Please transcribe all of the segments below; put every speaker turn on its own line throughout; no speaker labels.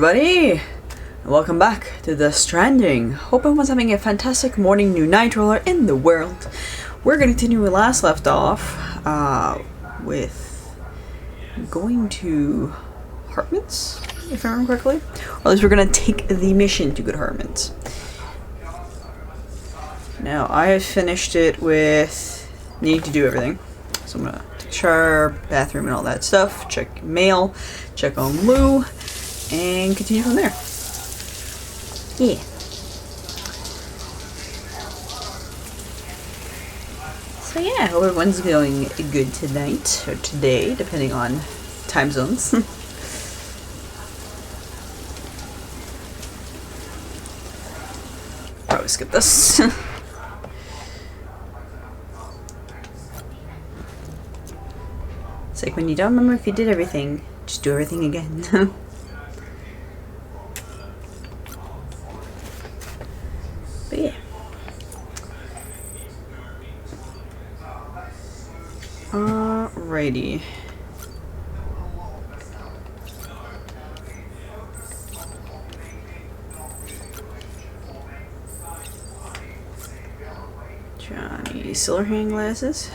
everybody, and welcome back to the Stranding. Hope everyone's having a fantastic morning, new night roller in the world. We're going to continue where we last left off with going to Hartman's, if I remember correctly. Or at least we're going to take the mission to go to Hartman's. Now, I have finished it with need to do everything. So I'm going to take a shower, bathroom, and all that stuff. Check mail, check on Lou, and continue from there. Yeah. So yeah, I hope everyone's going good tonight, or today, depending on time zones. Probably skip this. It's like when you don't remember if you did everything, just do everything again. But yeah. Alrighty. Johnny Silverhand glasses.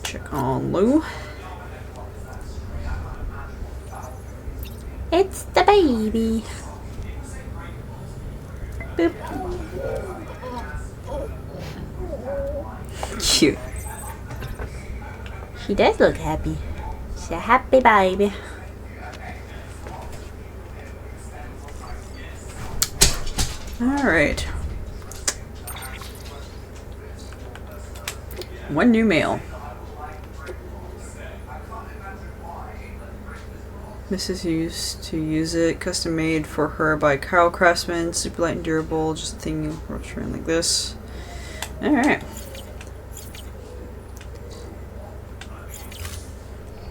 Check on Lou. It's the baby. Boop. Cute. She does look happy. She's a happy baby. Alright. One new mail. Mrs. used to use it, custom made for her by Carl Craftsman, super light and durable, just a thing you works around like this. Alright.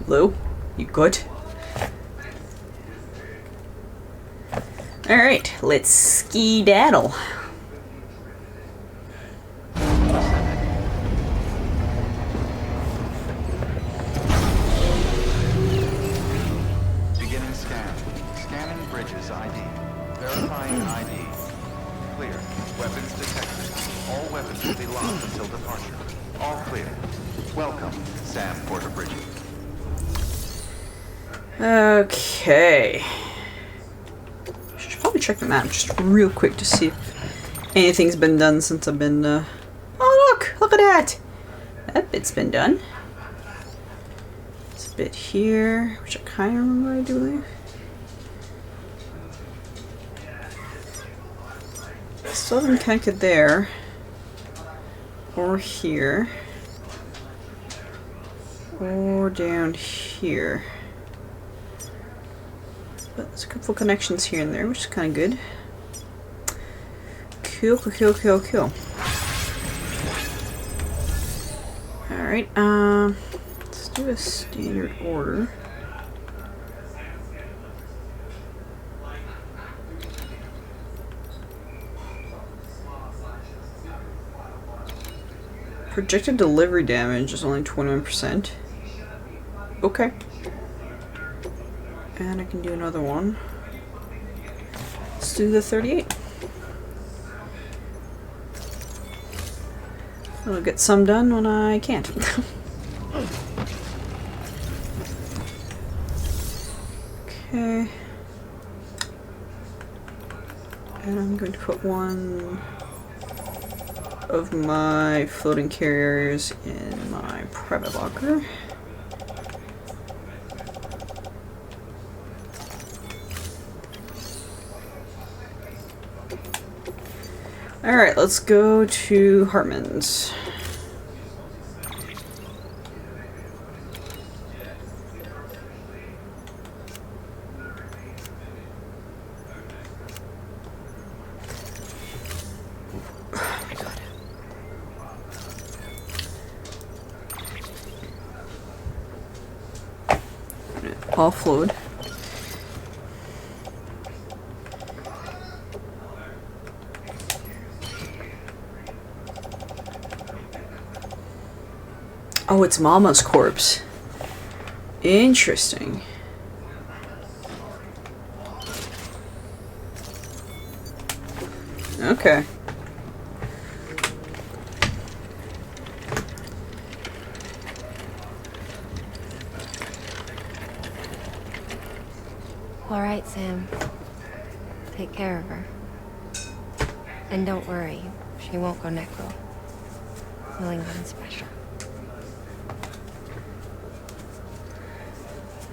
Lou, you good? Alright, let's ski-daddle. Okay. Should probably check the map just real quick to see if anything's been done since I've been, Oh look at that! That bit's been done. This bit here, which I kind of remember, I do believe. Still haven't connected there. Or here. Or down here. But there's a couple connections here and there, which is kind of good. Cool. Alright, let's do a standard order. Projected delivery damage is only 21%. Okay. And I can do another one. Let's do the 38. I'll get some done when I can't. Okay. And I'm going to put one of my floating carriers in my private locker. Alright, let's go to Hartman's. Oh my god. Offload. Oh, it's Mama's corpse. Interesting. Okay.
All right, Sam. Take care of her. And don't worry, she won't go necro. We'll England special.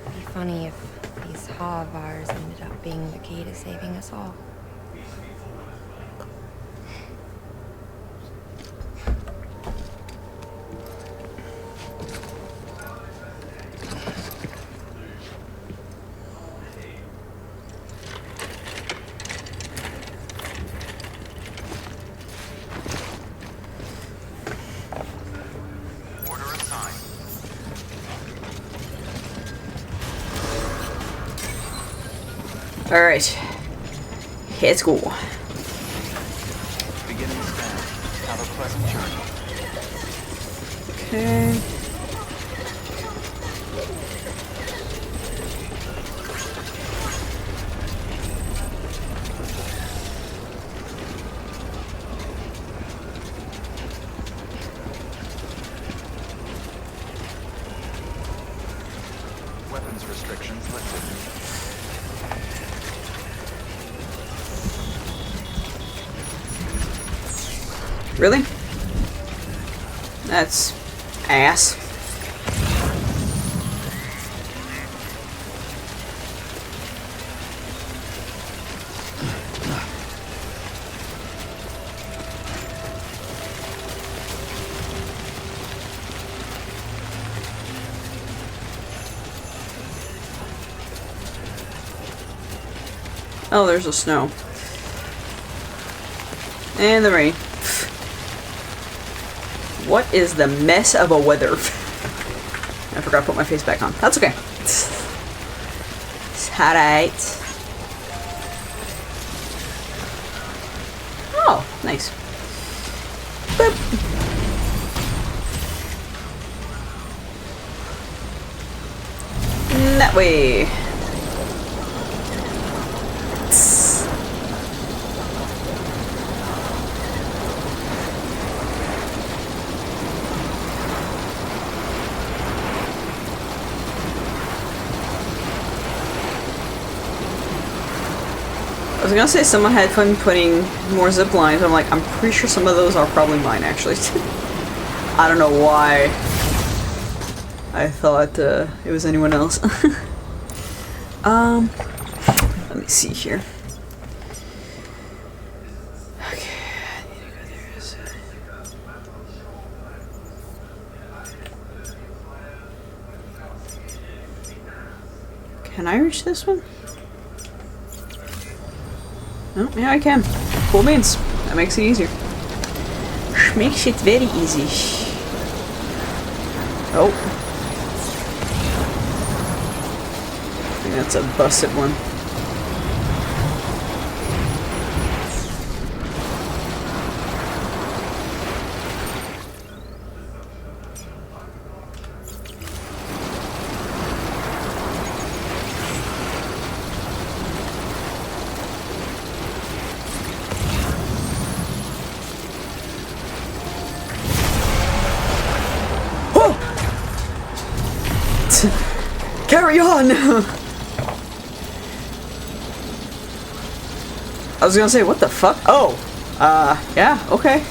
It'd be funny if these Ha of ours ended up being the key to saving us all.
Alright. Let's go.
Beginning scan. Have a pleasant journey.
Okay.
Weapons restrictions lifted.
Really? That's ass. Oh, there's the snow. And the rain. What is the mess of a weather? I forgot to put my face back on. That's okay. It's alright. Oh, nice. Boop. That way. I was gonna say someone had fun putting more zip lines, but I'm like, I'm pretty sure some of those are probably mine, actually. I don't know why I thought it was anyone else. Let me see here. Okay, I need to go there. So. Can I reach this one? Oh, yeah, I can. Cool beans. That makes it easier. Makes it very easy. Oh. I think that's a busted one. Carry on! I was gonna say, what the fuck? Oh! Yeah, okay.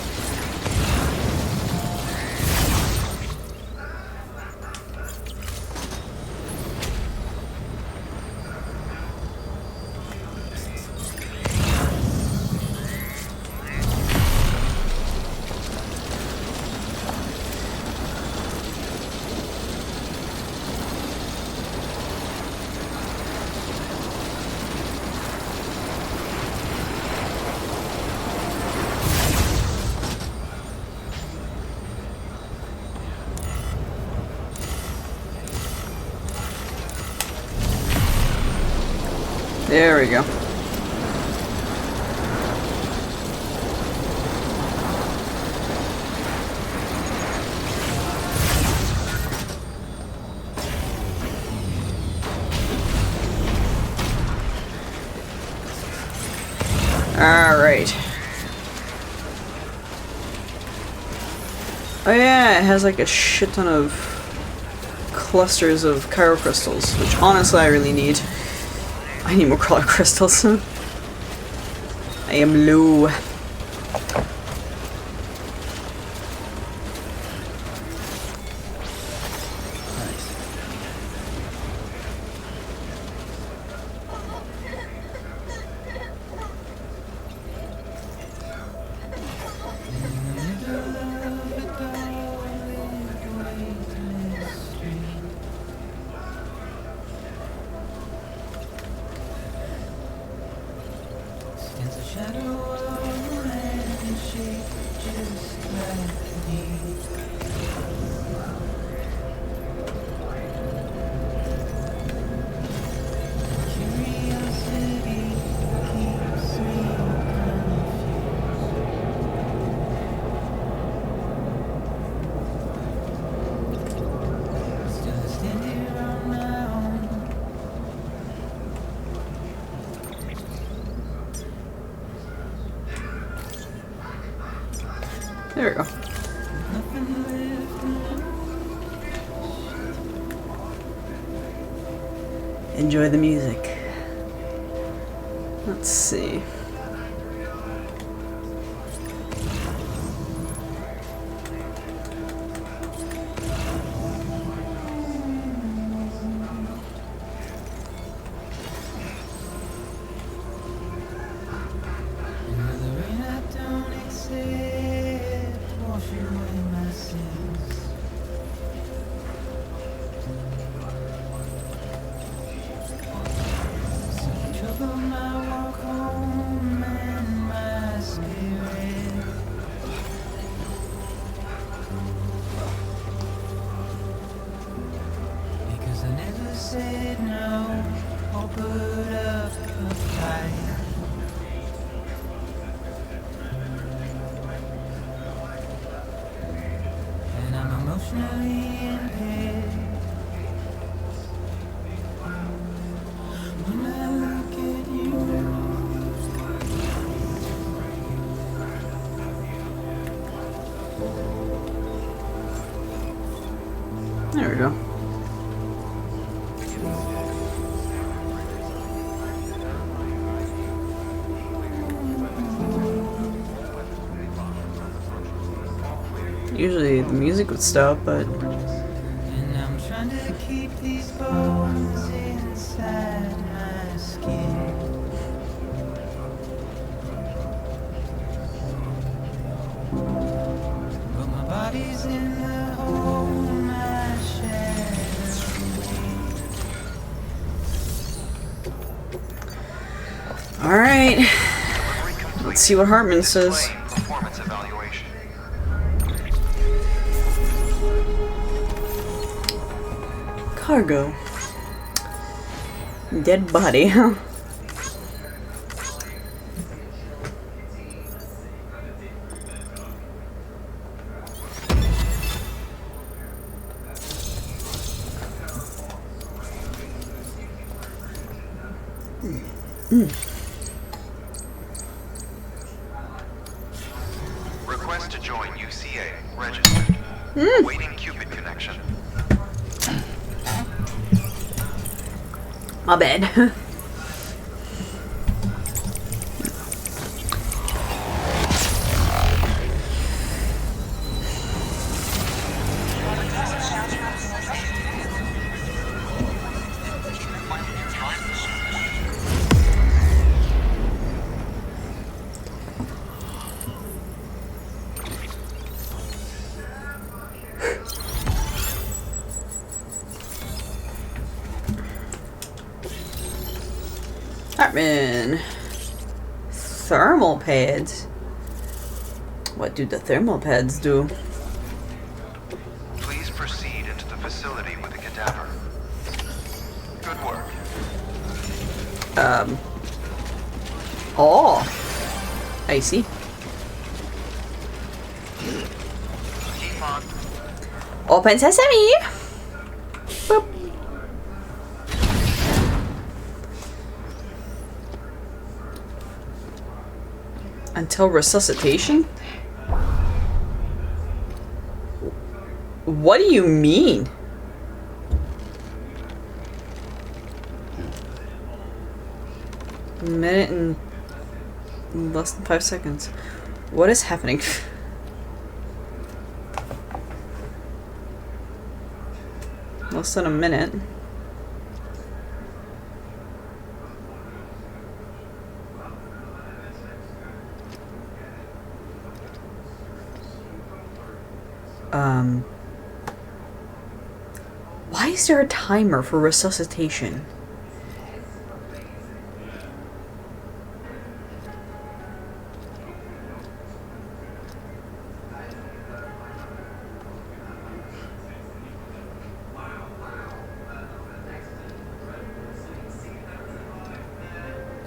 There we go. All right. Oh yeah, it has like a shit ton of clusters of cryo crystals, which honestly I really need. I need more cryo crystals. I am low. There we go. Enjoy the music. Let's see. There we go. Usually the music would stop, but
And I'm trying to keep these bones inside my skin. But my body's in the hole my shadow.
all right. Let's see what Hartman says.
Performance evaluation.
Cargo. Dead body, huh?
Request to join UCA. Registered. Waiting Cupid connection.
My bad. Hartman. Thermal pads. What do the thermal pads do?
Please proceed into the facility with the cadaver. Good work.
Oh. I see.
Keep on.
Open sesame. Boop. Until resuscitation? What do you mean? A minute and less than 5 seconds. What is happening? Less than a minute. Why is there a timer for resuscitation?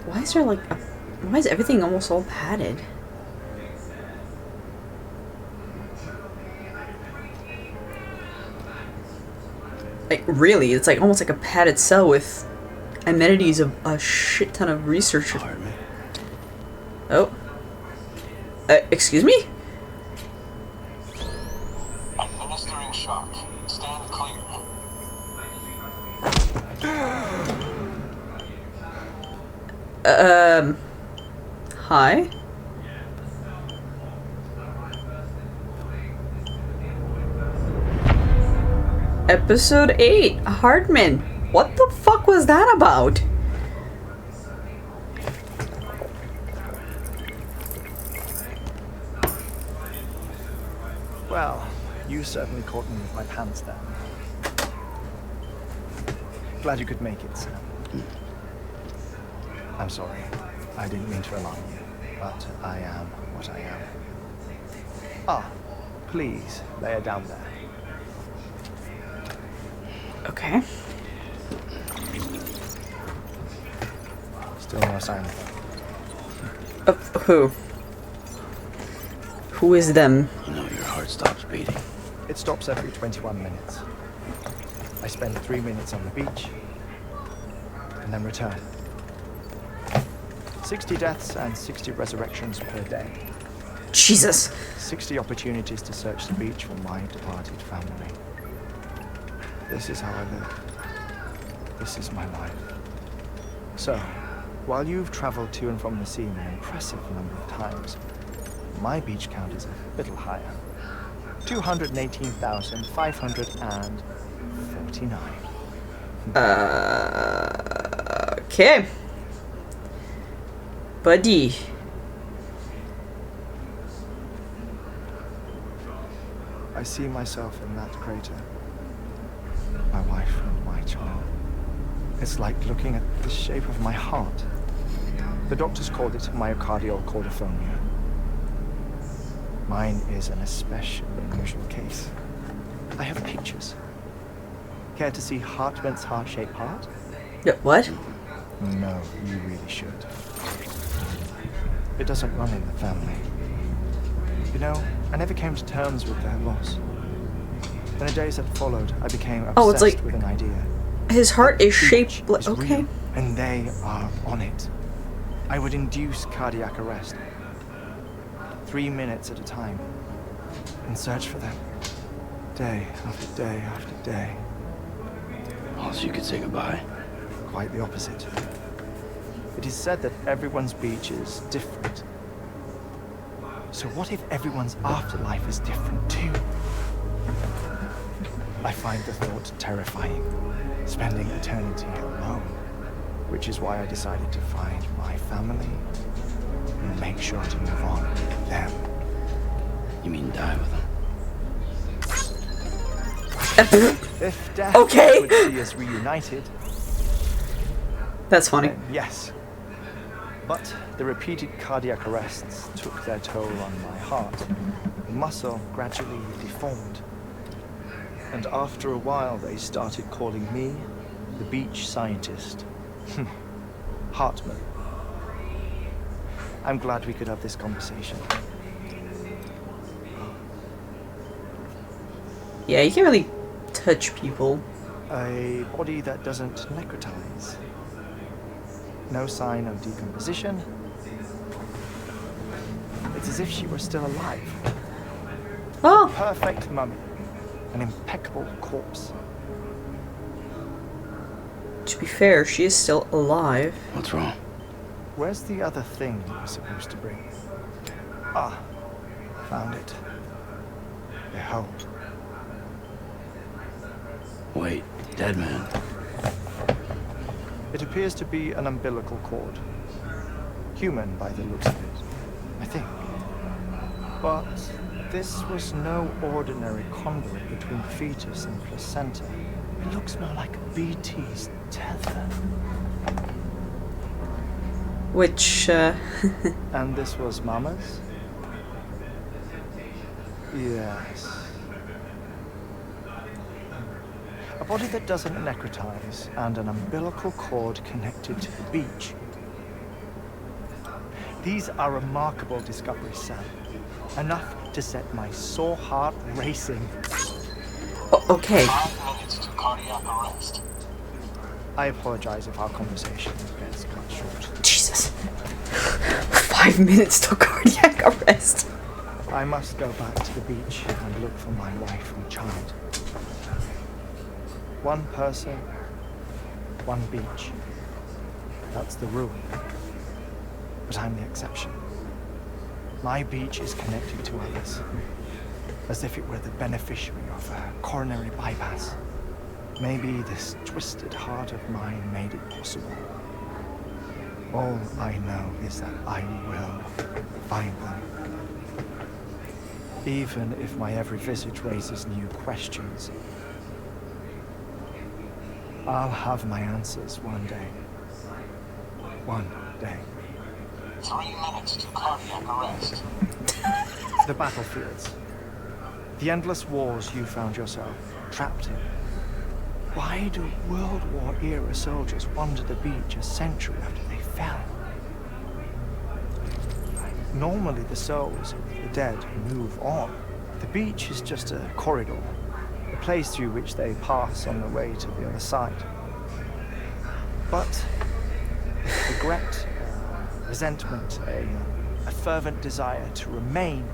Why is there like a... Why is everything almost all padded? Like, really, it's like almost like a padded cell with amenities of a shit ton of researchers. Oh. Excuse me?
Administering shock. Stand clear.
Hi? Episode 8, Hardman. What the fuck was that about?
Well, you certainly caught me with my pants down. Glad you could make it, sir. I'm sorry. I didn't mean to alarm you, but I am what I am. Ah, please, lay her down there.
Okay.
Still no sign of her.
Of who? Who is them?
You know your heart stops beating.
It stops every 21 minutes. I spend 3 minutes on the beach, and then return. 60 deaths and 60 resurrections per day.
Jesus.
60 opportunities to search the beach for my departed family. This is how I live. This is my life. So, while you've traveled to and from the sea an impressive number of times, my beach count is a little higher. 218,549.
Okay. Buddy.
I see myself in that crater. My wife and my child. It's like looking at the shape of my heart. The doctors called it myocardial caudiformia. Mine is an especially unusual case. I have pictures. Care to see Hartman's heart-shaped heart?
Yeah, what?
No, you really should. It doesn't run in the family. You know, I never came to terms with their loss. In the days that followed, I became obsessed
it's like
with an idea.
his heart is
Beach
shaped like...
is
Okay.
real, and they are on it. I would induce cardiac arrest. 3 minutes at a time. And search for them. Day after day after day.
Oh, so you could say goodbye.
Quite the opposite. It is said that everyone's beach is different. So what if everyone's afterlife is different too? I find the thought terrifying. Spending eternity alone. Which is why I decided to find my family and make sure to move on with them.
You mean die with them?
If death
Okay.
would see us reunited,
That's funny.
then yes. But the repeated cardiac arrests took their toll on my heart. The muscle gradually deformed. And after a while, they started calling me the beach scientist. Hartman. I'm glad we could have this conversation.
Yeah, you can't really touch people.
A body that doesn't necrotize. No sign of decomposition. It's as if she were still alive.
Oh,
Perfect mummy. An impeccable corpse.
To be fair, she is still alive.
What's wrong?
Where's the other thing you were supposed to bring? Ah, found it. Behold.
Wait, dead man.
It appears to be an umbilical cord. Human by the looks of it, I think. But this was no ordinary conduit between fetus and placenta. It looks more like a BT's tether.
Which,
And this was Mama's? Yes. A body that doesn't necrotize, and an umbilical cord connected to the beach. These are remarkable discoveries, Sam. Enough to set my sore heart racing.
okay.
5 minutes to cardiac arrest.
I apologize if our conversation gets cut short.
Jesus. 5 minutes till cardiac arrest.
I must go back to the beach and look for my wife and child. One person, one beach. That's the rule. But I'm the exception. My beach is connected to others, as if it were the beneficiary of a coronary bypass. Maybe this twisted heart of mine made it possible. All I know is that I will find them. Even if my every visit raises new questions, I'll have my answers one day. One day.
3 minutes to cardiac arrest.
The battlefields. The endless wars you found yourself trapped in. Why do World War era soldiers wander the beach a century after they fell? Normally the souls of the dead move on. The beach is just a corridor, a place through which they pass on the way to the other side. But regret, resentment, a fervent desire to remain,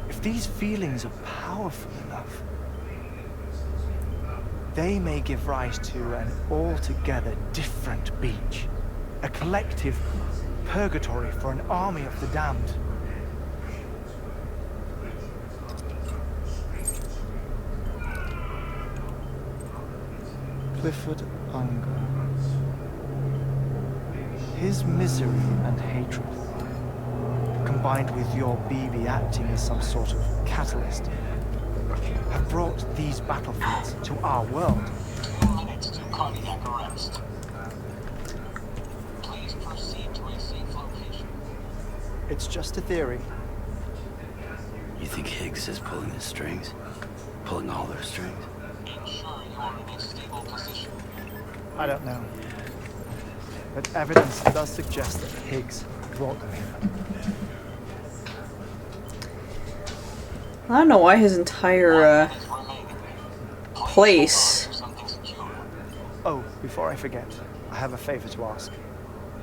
if these feelings are powerful enough, they may give rise to an altogether different beach, a collective purgatory for an army of the damned. Clifford Unger. His misery and hatred, combined with your BB acting as some sort of catalyst, have brought these battlefields to our world.
2 minutes to cardiac arrest. Please proceed to a safe location.
It's just a theory.
You think Higgs is pulling the strings? Pulling all their strings?
Ensure you are in a stable position.
I don't know. But evidence does suggest that Higgs brought them here.
I don't know why his entire
Minutes remaining.
place.
Please hold on to something secure.
Oh, before I forget, I have a favor to ask.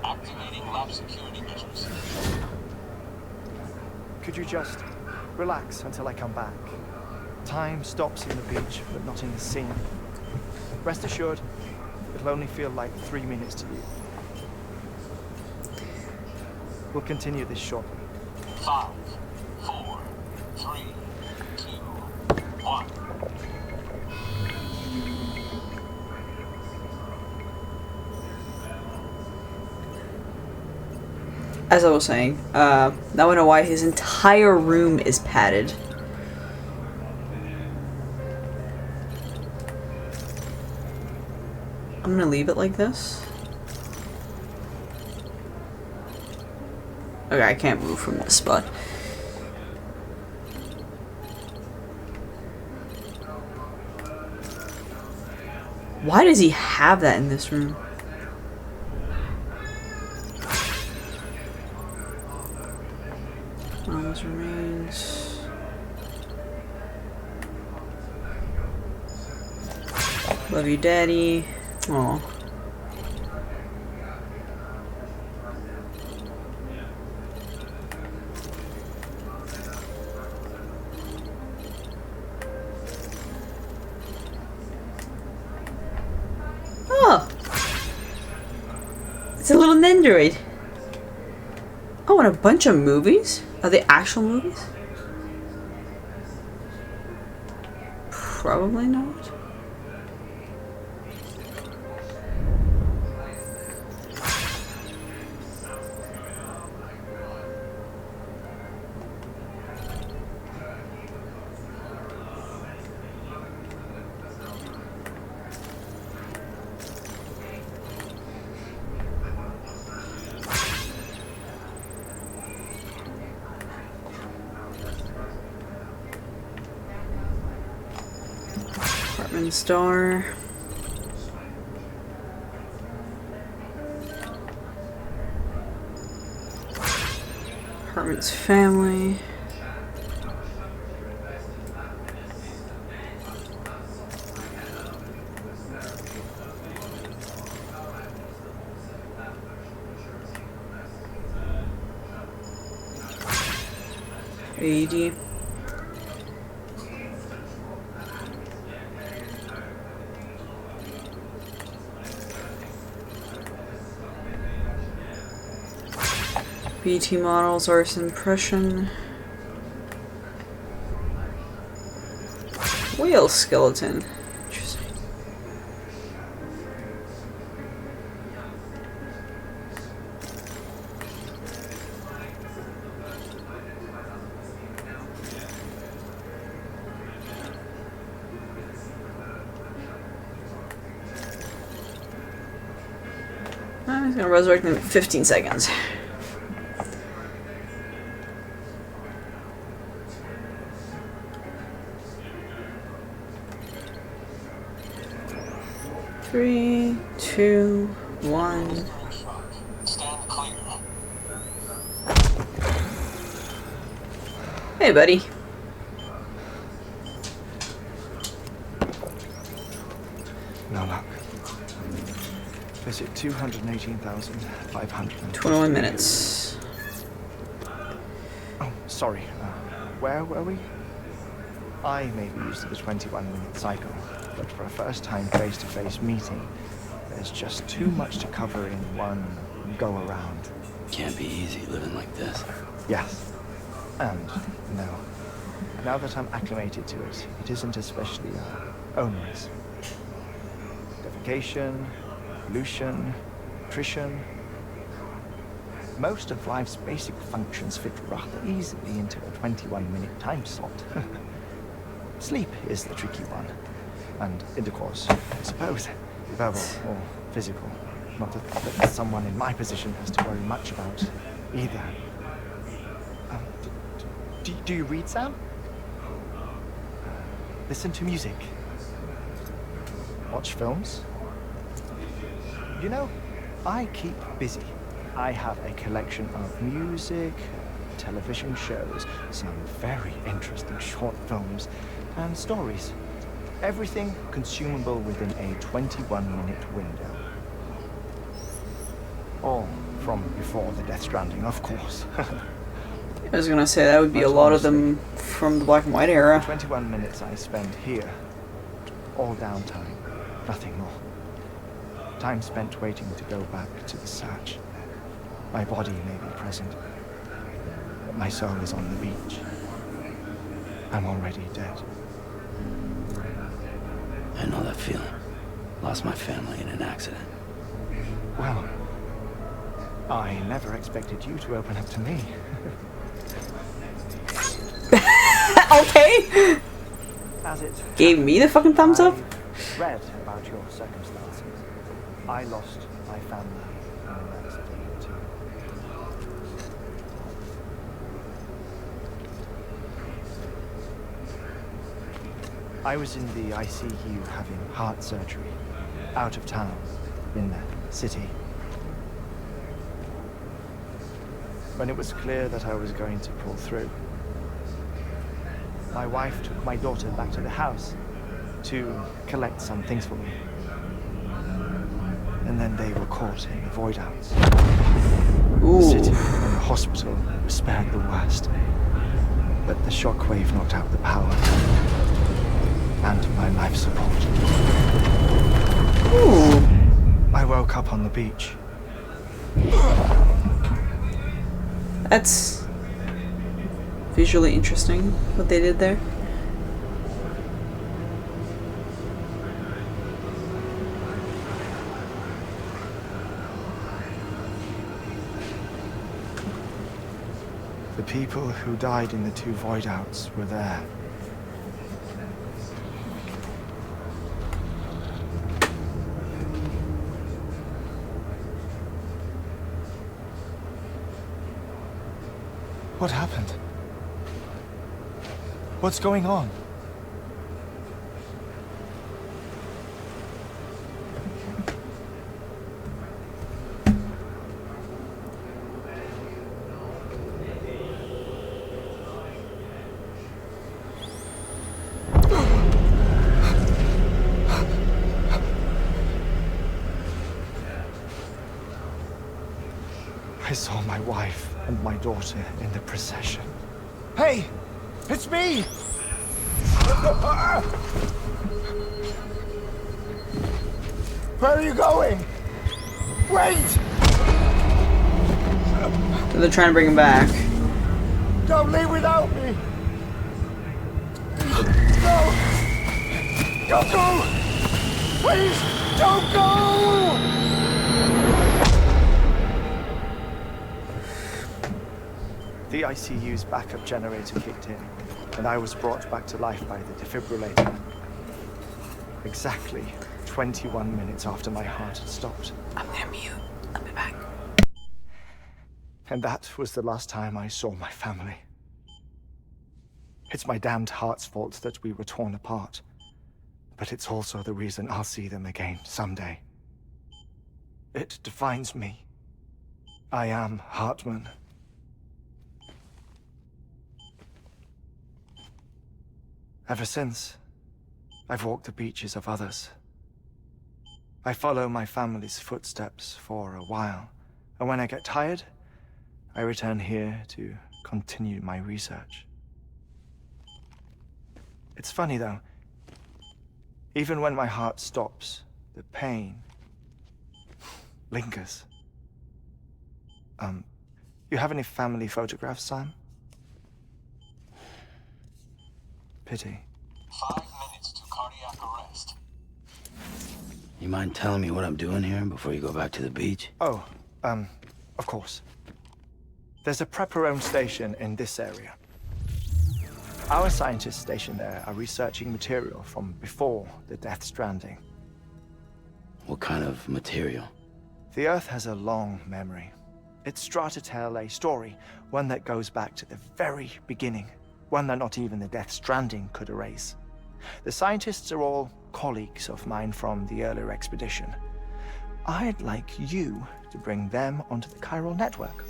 Activating lab security measures.
Could you just relax until I come back? Time stops in the beach, but not in the scene. Rest assured, it'll only feel like 3 minutes to you. We'll continue this shortly.
5, 4, 3, 2, 1.
As I was saying, now I know why his entire room is padded. I'm gonna leave it like this. Okay, I can't move from this spot. Why does he have that in this room? Mom's remains. Love you, Daddy. Aw. It's a little Nendroid. Oh, and a bunch of movies? Are they actual movies? Probably not. Apartment store. Herman's family. AD. BT models, Ars impression. Whale skeleton. Interesting. I'm gonna resurrect in 15 seconds. Three, two, one.
Stand clear.
Hey, buddy.
No luck. Visit 218,500.
21 minutes.
Oh, sorry. Where were we? I may be used to the 21-minute cycle, but for a first-time face-to-face meeting, there's just too much to cover in one go-around.
Can't be easy living like this.
Yes. And no. Now that I'm acclimated to it, it isn't especially onerous. Defecation, pollution, nutrition. Most of life's basic functions fit rather easily into a 21-minute time slot. Sleep is the tricky one. And intercourse, I suppose, verbal or physical. Not that someone in my position has to worry much about either. Do you read, Sam? Listen to music. Watch films. You know, I keep busy. I have a collection of music, television shows, some very interesting short films, and stories. Everything consumable within a 21-minute window. All from before the Death Stranding, of course.
I was gonna say that would be a lot of them from the black and white era.
21 minutes I spend here. All downtime, nothing more. Time spent waiting to go back to the search. My body may be present, but my soul is on the beach. I'm already dead.
I know that feeling. Lost my family in an accident.
Well, I never expected you to open up to me.
Okay.
As it
Gave me the fucking thumbs up.
I read about your circumstances. I lost my family in an accident too. I was in the ICU having heart surgery, out of town, in the city. When it was clear that I was going to pull through, my wife took my daughter back to the house to collect some things for me. And then they were caught in the void outs. The city and the hospital were spared the worst. But the shockwave knocked out the power and my life support.
Ooh.
I woke up on the beach,
That's visually interesting what they did there.
The people who died in the 2 void outs were there. What happened? What's going on? I saw my wife and my daughter in the procession. Hey! It's me! Where are you going? Wait!
So they're trying to bring him back.
Don't leave without me! No! Don't go! Please, don't go! The ICU's backup generator kicked in, and I was brought back to life by the defibrillator. Exactly 21 minutes after my heart had stopped.
I'm gonna mute. I'll be back.
And that was the last time I saw my family. It's my damned heart's fault that we were torn apart. But it's also the reason I'll see them again someday. It defines me. I am Hartman. Ever since, I've walked the beaches of others. I follow my family's footsteps for a while, and when I get tired, I return here to continue my research. It's funny though, even when my heart stops, the pain lingers. You have any family photographs, Sam? Pity.
5 minutes to cardiac arrest.
You mind telling me what I'm doing here before you go back to the beach?
Oh, of course. There's a prepper-owned station in this area. Our scientists stationed there are researching material from before the Death Stranding.
What kind of material?
The Earth has a long memory. It's trying to tell a story, one that goes back to the very beginning, one that not even the Death Stranding could erase. The scientists are all colleagues of mine from the earlier expedition. I'd like you to bring them onto the chiral network.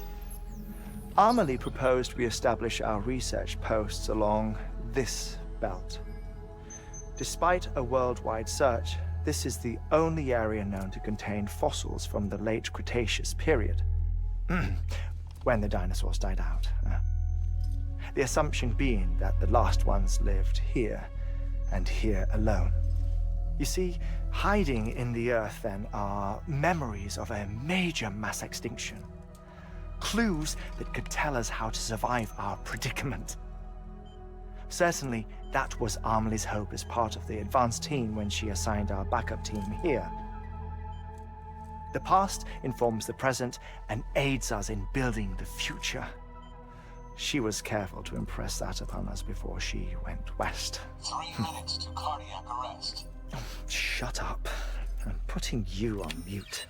Amelie proposed we establish our research posts along this belt. Despite a worldwide search, this is the only area known to contain fossils from the late Cretaceous period. When the dinosaurs died out. The assumption being that the last ones lived here, and here alone. You see, hiding in the Earth then are memories of a major mass extinction. Clues that could tell us how to survive our predicament. Certainly, that was Amelie's hope as part of the advanced team when she assigned our backup team here. The past informs the present and aids us in building the future. She was careful to impress that upon us before she went west.
3 minutes to cardiac arrest.
Shut up. I'm putting you on mute.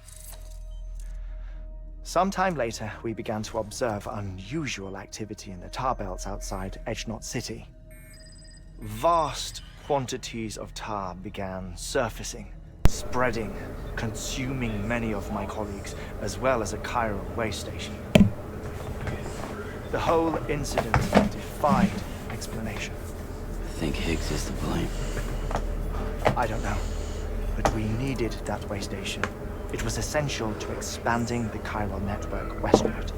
Sometime later, we began to observe unusual activity in the tar belts outside Edgenot City. Vast quantities of tar began surfacing, spreading, consuming many of my colleagues, as well as a chiral way station. The whole incident defied explanation.
I think Higgs is to blame.
I don't know, but we needed that way station. It was essential to expanding the chiral network westward.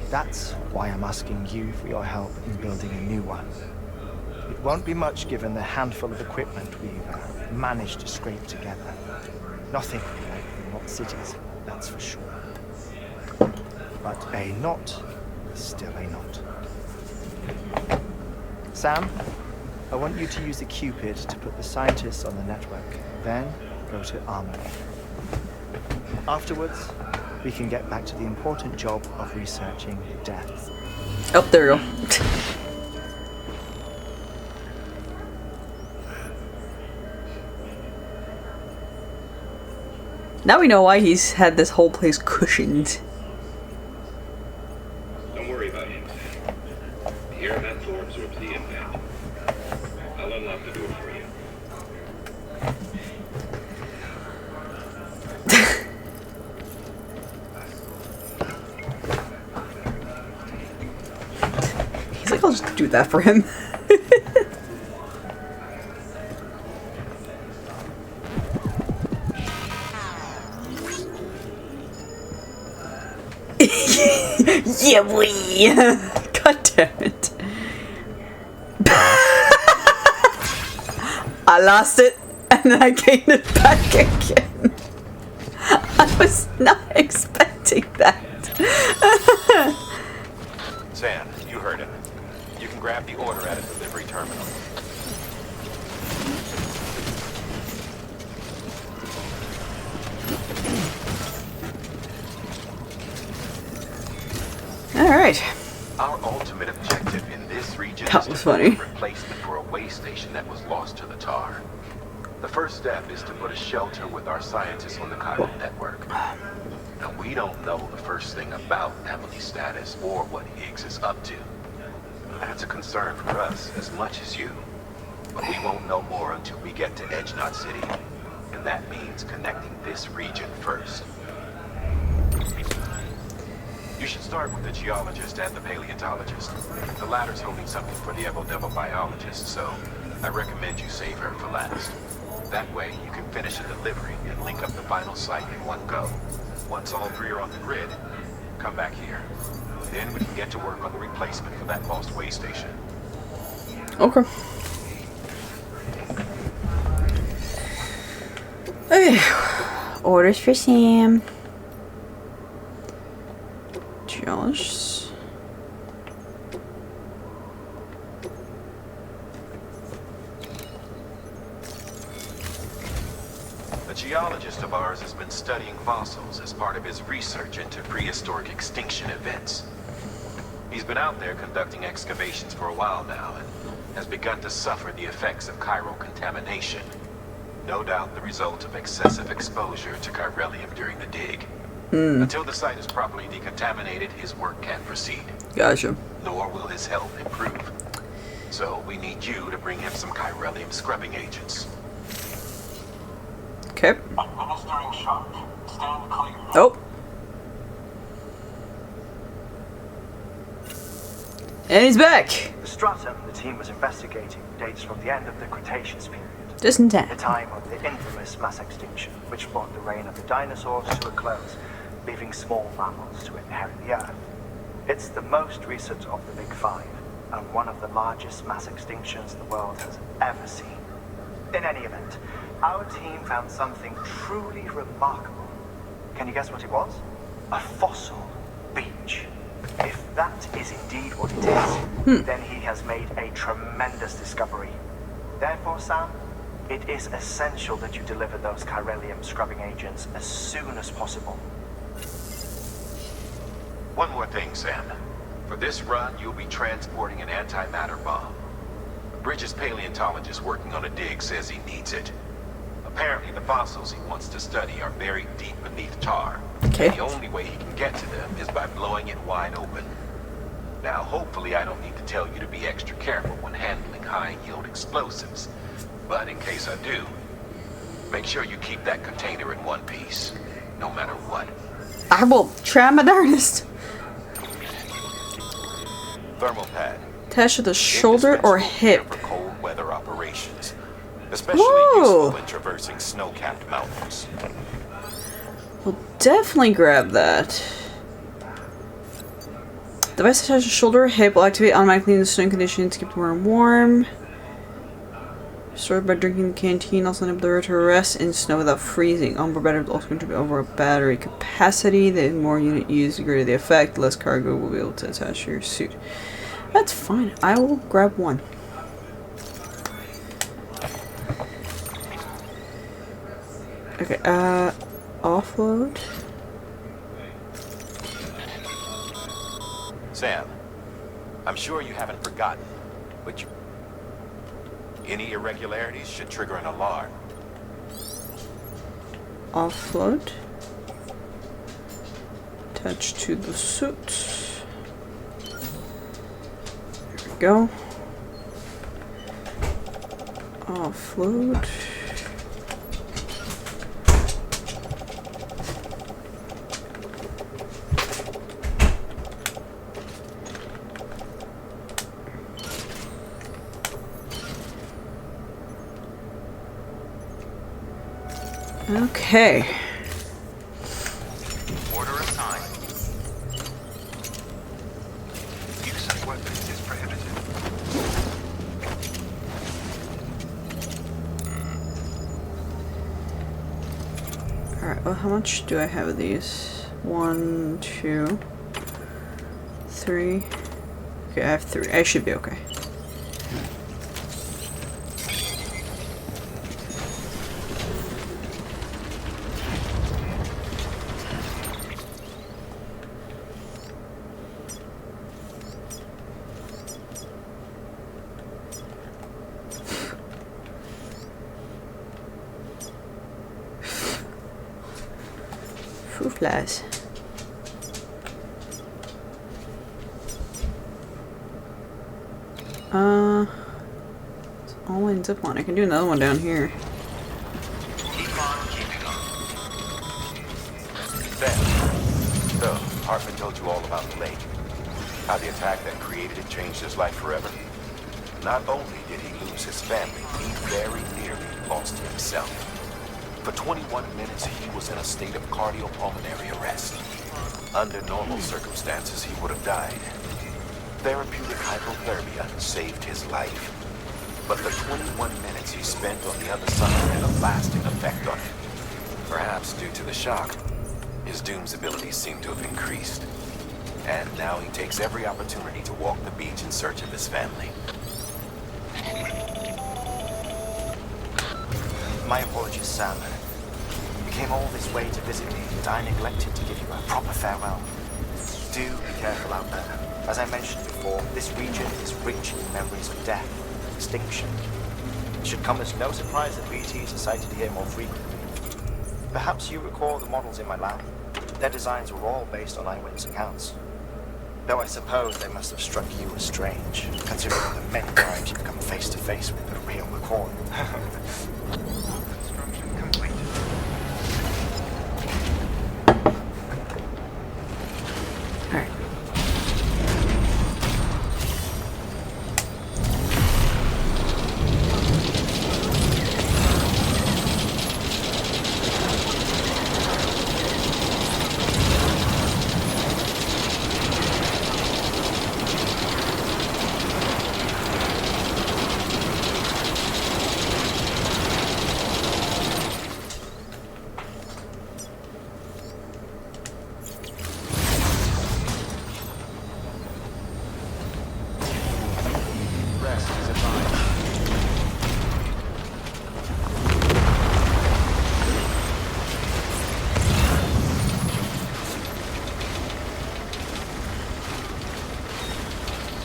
That's why I'm asking you for your help in building a new one. It won't be much given the handful of equipment we've managed to scrape together. Nothing like the not cities, that's for sure. But a not still a knot. Sam, I want you to use the Cupid to put the scientists on the network. Then go to Armory. Afterwards, we can get back to the important job of researching death.
Oh, there we go. Now we know why he's had this whole place cushioned.
Don't worry about him. The air vent door absorbs the impact. I'll unlock the door for you.
He's like, I'll just do that for him. Yeah, boy. God damn it. I lost it and then I gained it back again. I was not expecting that.
Sam, you heard him. You can grab the order at a delivery terminal.
Alright.
Our ultimate objective in this region
That
is
was
to
funny.
find a replacement for a way station that was lost to the tar. The first step is to put a shelter with our scientists on the Chiron network. Now, we don't know the first thing about Emily's status or what Higgs is up to. That's a concern for us as much as you. But we won't know more until we get to Edge Knot City. And that means connecting this region first. You should start with the geologist and the paleontologist. The latter's holding something for the Evo biologist, so I recommend you save her for last. That way, you can finish a delivery and link up the final site in one go. Once all three are on the grid, come back here. Then we can get to work on the replacement for that lost way station.
Okay. Okay. Orders for Sam. Geologists.
A geologist of ours has been studying fossils as part of his research into prehistoric extinction events. He's been out there conducting excavations for a while now and has begun to suffer the effects of chiral contamination. No doubt the result of excessive exposure to chiralium during the dig. Until the site is properly decontaminated, his work can't proceed.
Gotcha.
Nor will his health improve. So we need you to bring him some chiralium scrubbing agents.
Okay.
Administering shock. Stand clear.
Oh. And he's back.
The stratum the team was investigating dates from the end of the Cretaceous period,
Just in
the
time.
time of the infamous mass extinction, which brought the reign of the dinosaurs to a close, leaving small mammals to inherit the Earth. It's the most recent of the Big Five, and one of the largest mass extinctions the world has ever seen. In any event, our team found something truly remarkable. Can you guess what it was? A fossil beach. If that is indeed what it is, then he has made a tremendous discovery. Therefore, Sam, it is essential that you deliver those chiralium scrubbing agents as soon as possible.
One more thing, Sam. For this run, you'll be transporting an antimatter bomb. Bridges' paleontologist working on a dig says he needs it. Apparently, the fossils he wants to study are buried deep beneath tar.
Okay.
The only way he can get to them is by blowing it wide open. Now, hopefully I don't need to tell you to be extra careful when handling high-yield explosives. But in case I do, make sure you keep that container in one piece, no matter what.
I will try my darndest.
Thermal pad.
Attached to the shoulder or
Indispensable gear
hip.
for cold weather operations, especially
Ooh.
useful when traversing snow-capped mountains.
We'll definitely grab that. Device attached to shoulder or hip will activate automatically in the snow conditions to keep the room warm. Stored by drinking the canteen, also enable the river to rest in snow without freezing. Onboard battery will also contribute over battery capacity. The more unit used, the greater the effect. Less cargo will be able to attach to your suit. That's fine. I will grab one. Okay, offload.
Sam, I'm sure you haven't forgotten, but any irregularities should trigger an alarm.
Offload. Attach to the suit. There we go. Offload. Okay.
Order assigned. Use of weapons is prohibited.
Alright, well, how much do I have of these? 1, 2, 3. Okay, I have 3. I should be okay. Flies. It's all in zip line. I can do another one down here.
Keep on keeping on. Sam, so Hartman told you all about the lake. How the attack that created it changed his life forever. Not only did he lose his family, he very nearly lost himself. For 21 minutes, he was in a state of cardiopulmonary arrest. Under normal circumstances, he would have died. Therapeutic hypothermia saved his life. But the 21 minutes he spent on the other side had a lasting effect on him. Perhaps due to the shock, his Doom's abilities seem to have increased. And now he takes every opportunity to walk the beach in search of his family.
My apologies, Sam. You came all this way to visit me, but I neglected to give you a proper farewell. Do be careful out there. As I mentioned before, this region is rich in memories of death and extinction. It should come as no surprise that BTs are sighted here more frequently. Perhaps you recall the models in my lab? Their designs were all based on eyewitness accounts. Though I suppose they must have struck you as strange, considering the many times you've come face to face with the real McCoy.
Construction complete.
Alright.
Rest is advised.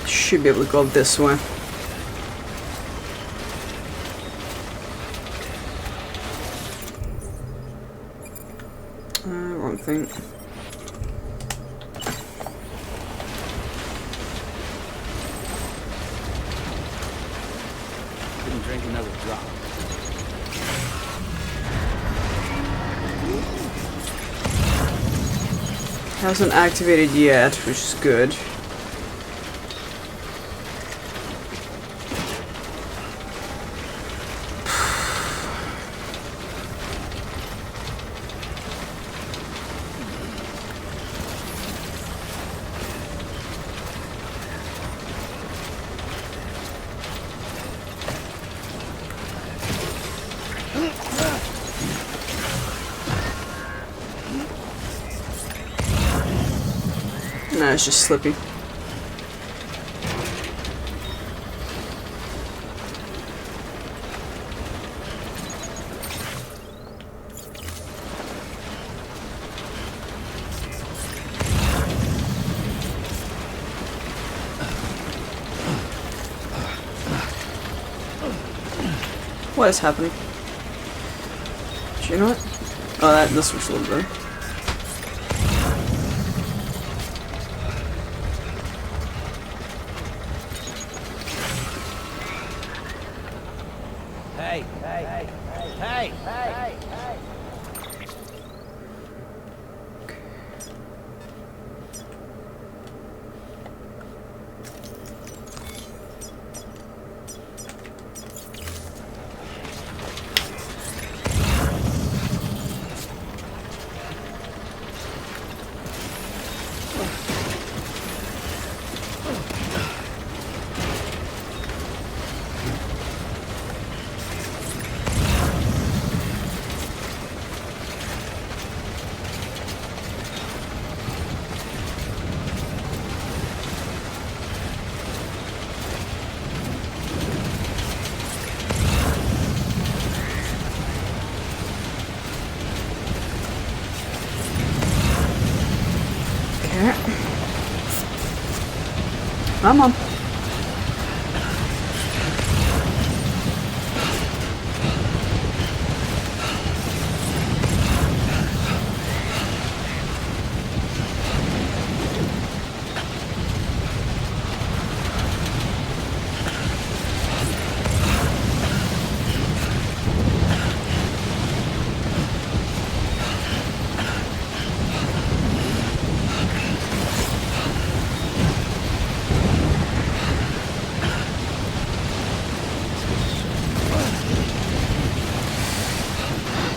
Should be able to go this way. Wrong thing.
Couldn't drink another drop.
Hasn't activated yet, which is good. Nah, it's just slippy. What is happening? Do you know what? Oh, this looks a little better. Come on.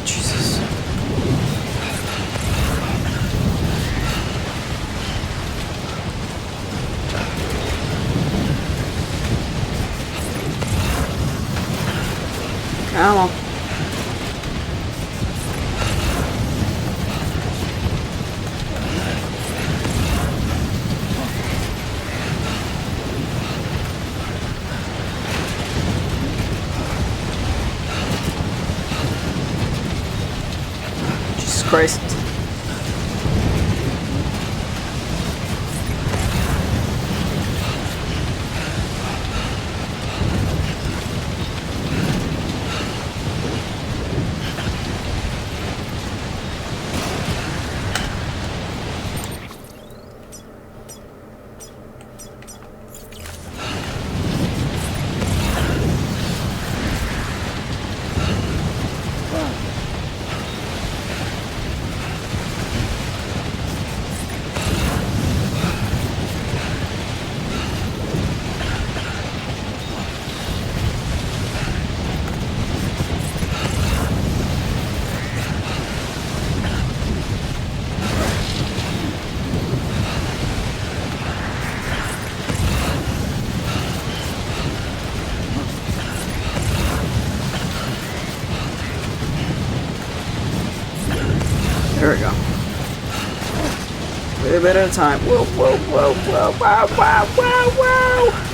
Jesus. Come on. Jesus Christ. There we go. Wait a bit at a time. Whoa, whoa, whoa, whoa, wow, wow, wow, wow!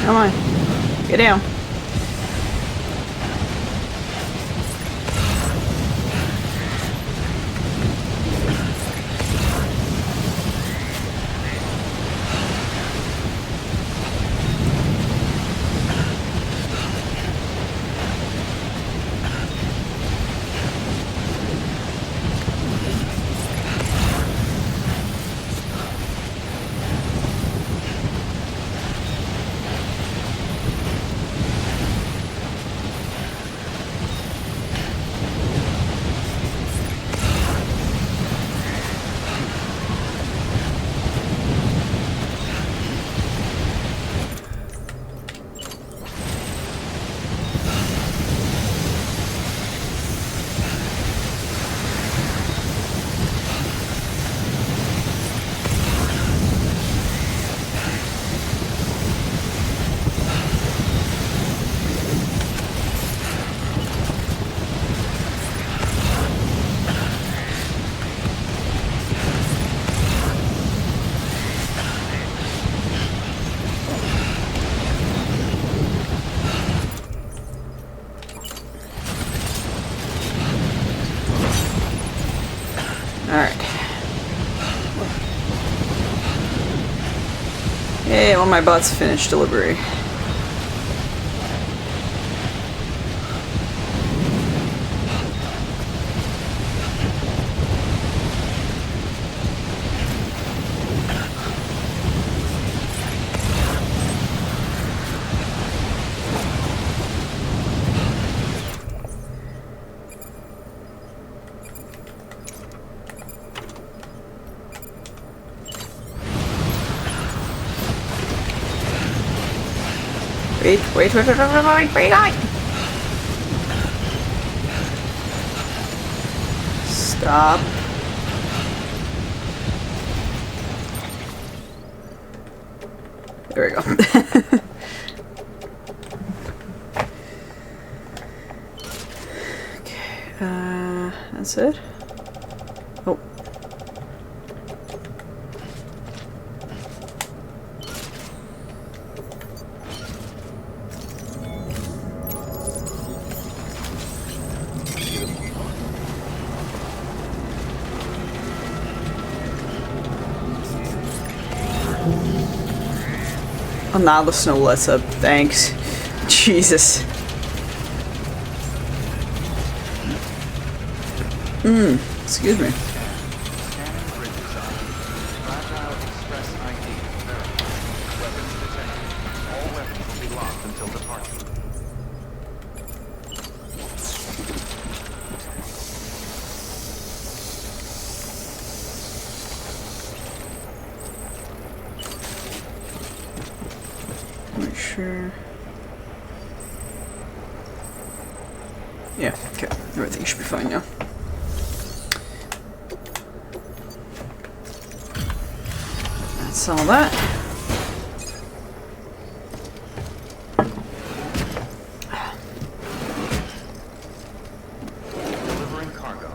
Come on. Get down. Hey, well, my bot's finished delivery. Wait. Stop. There we go. Okay, that's it? Oh. Oh, now the snow lets up. Thanks. Jesus. Excuse me. Make sure. Yeah, okay. Everything should be fine now. That's all that.
Delivering cargo.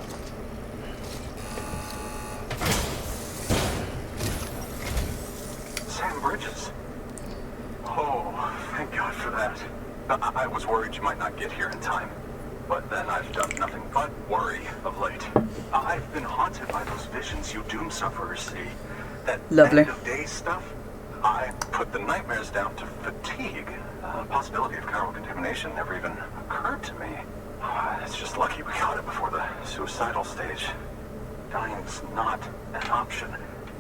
Sam Bridges. Oh, thank God for that. I was worried you might not get here in time. But then I've done nothing but worry of late. I've been haunted by those visions you doom sufferers see. That
Lovely.
end of day stuff. I put the nightmares down to fatigue. Possibility of chiral contamination never even occurred to me. It's just lucky we got it before the suicidal stage. Dying's not an option.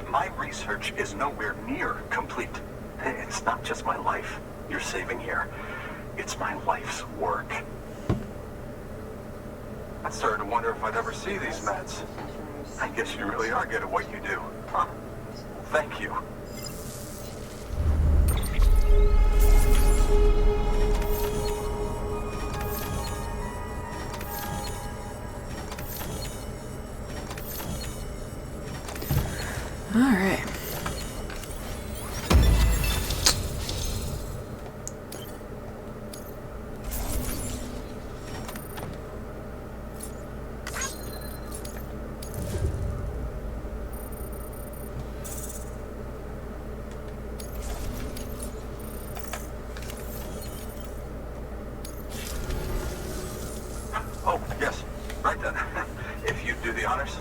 My research is nowhere near complete. It's not just my life you're saving here. It's my life's work. I started to wonder if I'd ever see these meds. I guess you really are good at what you do, huh? Thank you.
All right.
Oh, yes. Right then. If you'd do the honors.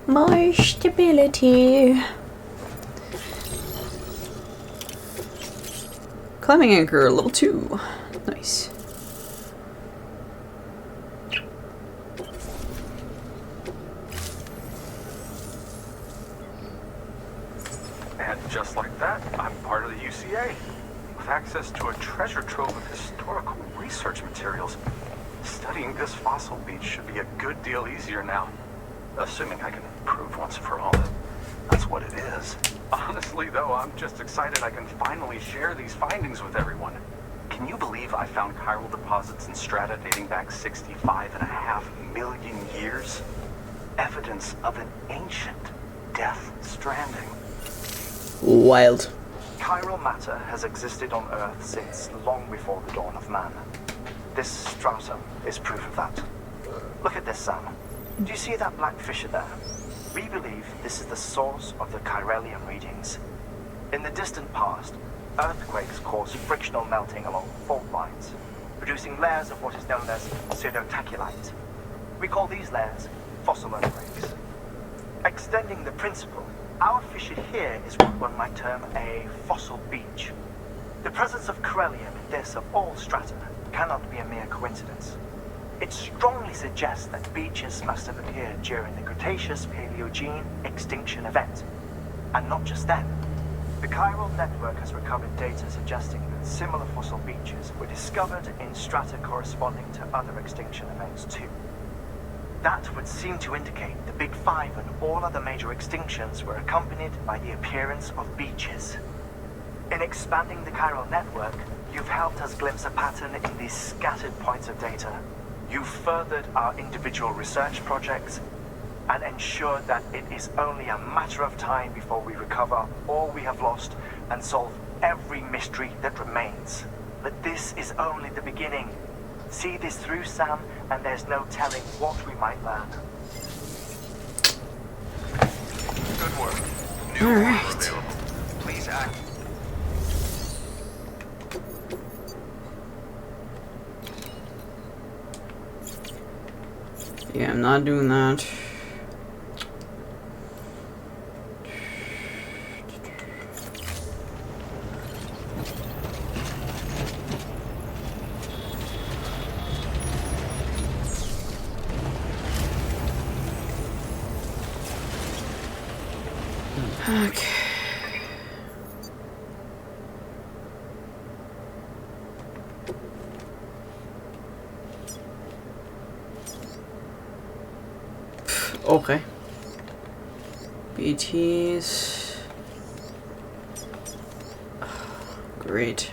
My stability. Climbing anchor level 2. Nice.
And just like that, I'm part of the UCA. With access to a treasure trove of historical research materials. Studying this fossil beach should be a good deal easier now. Assuming I can prove once for all that that's what it is. Honestly, though, I'm just excited I can finally share these findings with everyone. Can you believe I found chiral deposits in strata dating back 65.5 million years? Evidence of an ancient Death Stranding.
Wild.
Chiral matter has existed on Earth since long before the dawn of man. This stratum is proof of that. Look at this, Sam. Do you see that black fissure there? We believe this is the source of the chiralium readings. In the distant past, earthquakes caused frictional melting along fault lines, producing layers of what is known as pseudotaculite. We call these layers fossil earthquakes. Extending the principle, our fissure here is what one might term a fossil beach. The presence of chiralium in this of all strata cannot be a mere coincidence. It strongly suggests that beaches must have appeared during the Cretaceous-Paleogene extinction event. And not just then. The chiral network has recovered data suggesting that similar fossil beaches were discovered in strata corresponding to other extinction events too. That would seem to indicate the Big Five and all other major extinctions were accompanied by the appearance of beaches. In expanding the chiral network, you've helped us glimpse a pattern in these scattered points of data. You've furthered our individual research projects and ensured that it is only a matter of time before we recover all we have lost and solve every mystery that remains. But this is only the beginning. See this through, Sam, and there's no telling what we might learn. Good work. New order available. Please act.
Yeah, I'm not doing that. Okay. Okay. BTs. Great.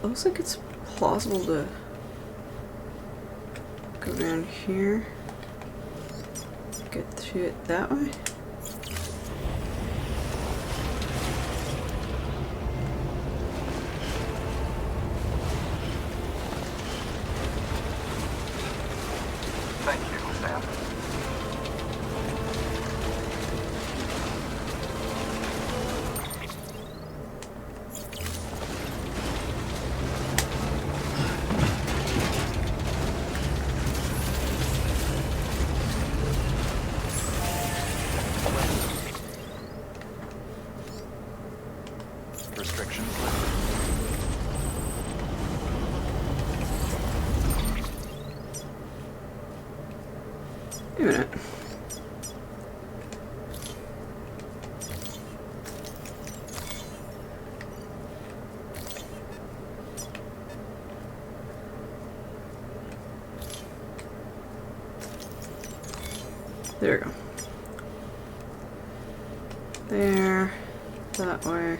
Looks like it's plausible to go down here. Get to it that way.
Thank you, Sam.
Restrictions.
Wait a minute. There we go. There. That way.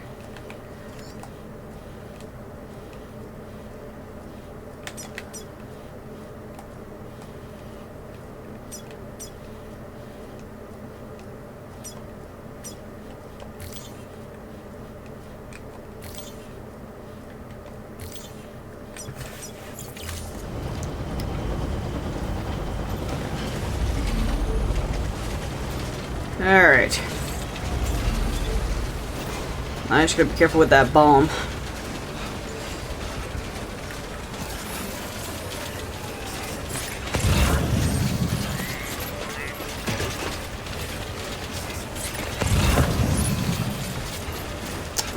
Alright. I just gotta be careful with that bomb.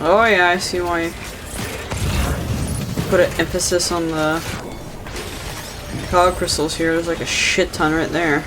Oh yeah, I see why you put an emphasis on the cog crystals here. There's like a shit ton right there.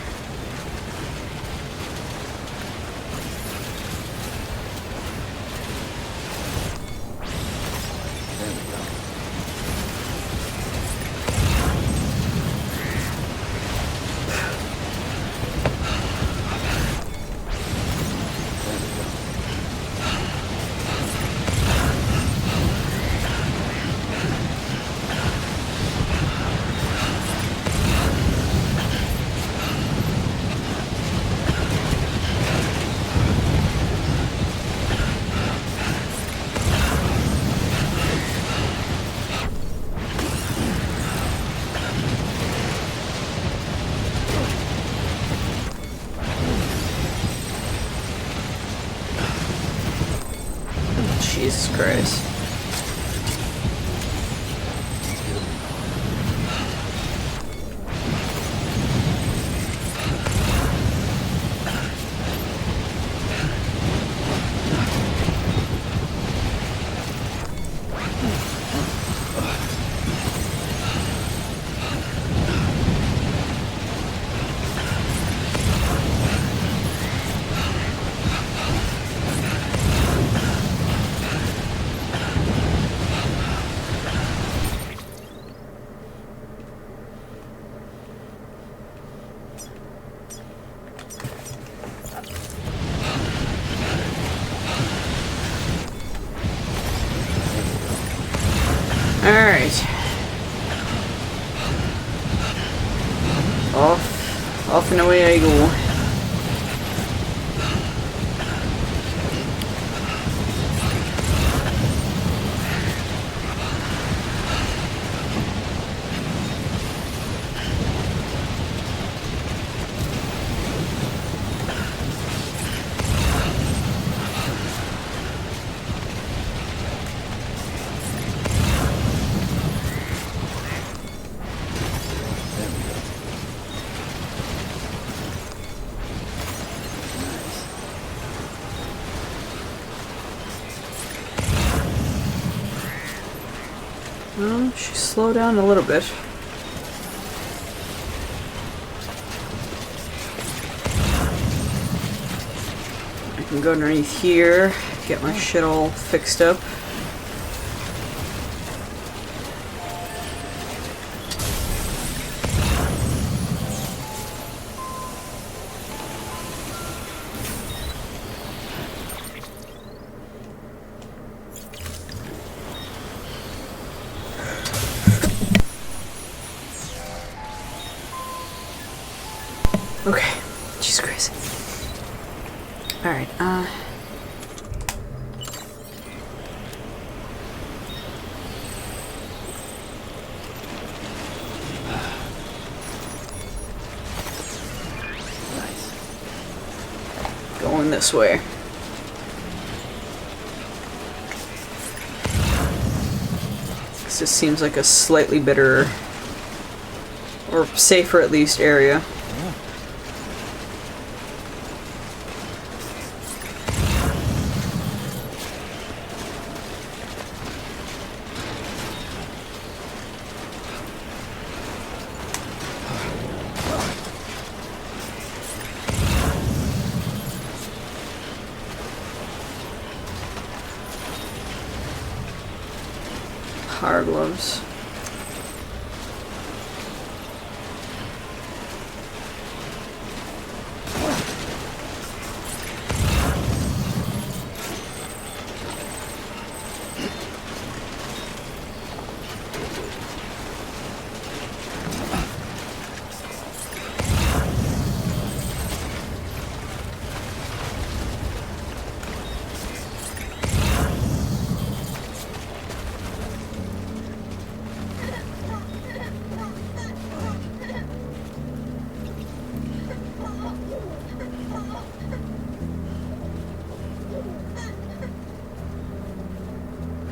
Jesus Christ. Alright. Off and away I go. Well, she slowed down a little bit. I can go underneath here, get my shit all fixed up. Okay, Jesus Christ. Alright, going this way. This seems like a slightly better, or safer at least, area. Hard gloves.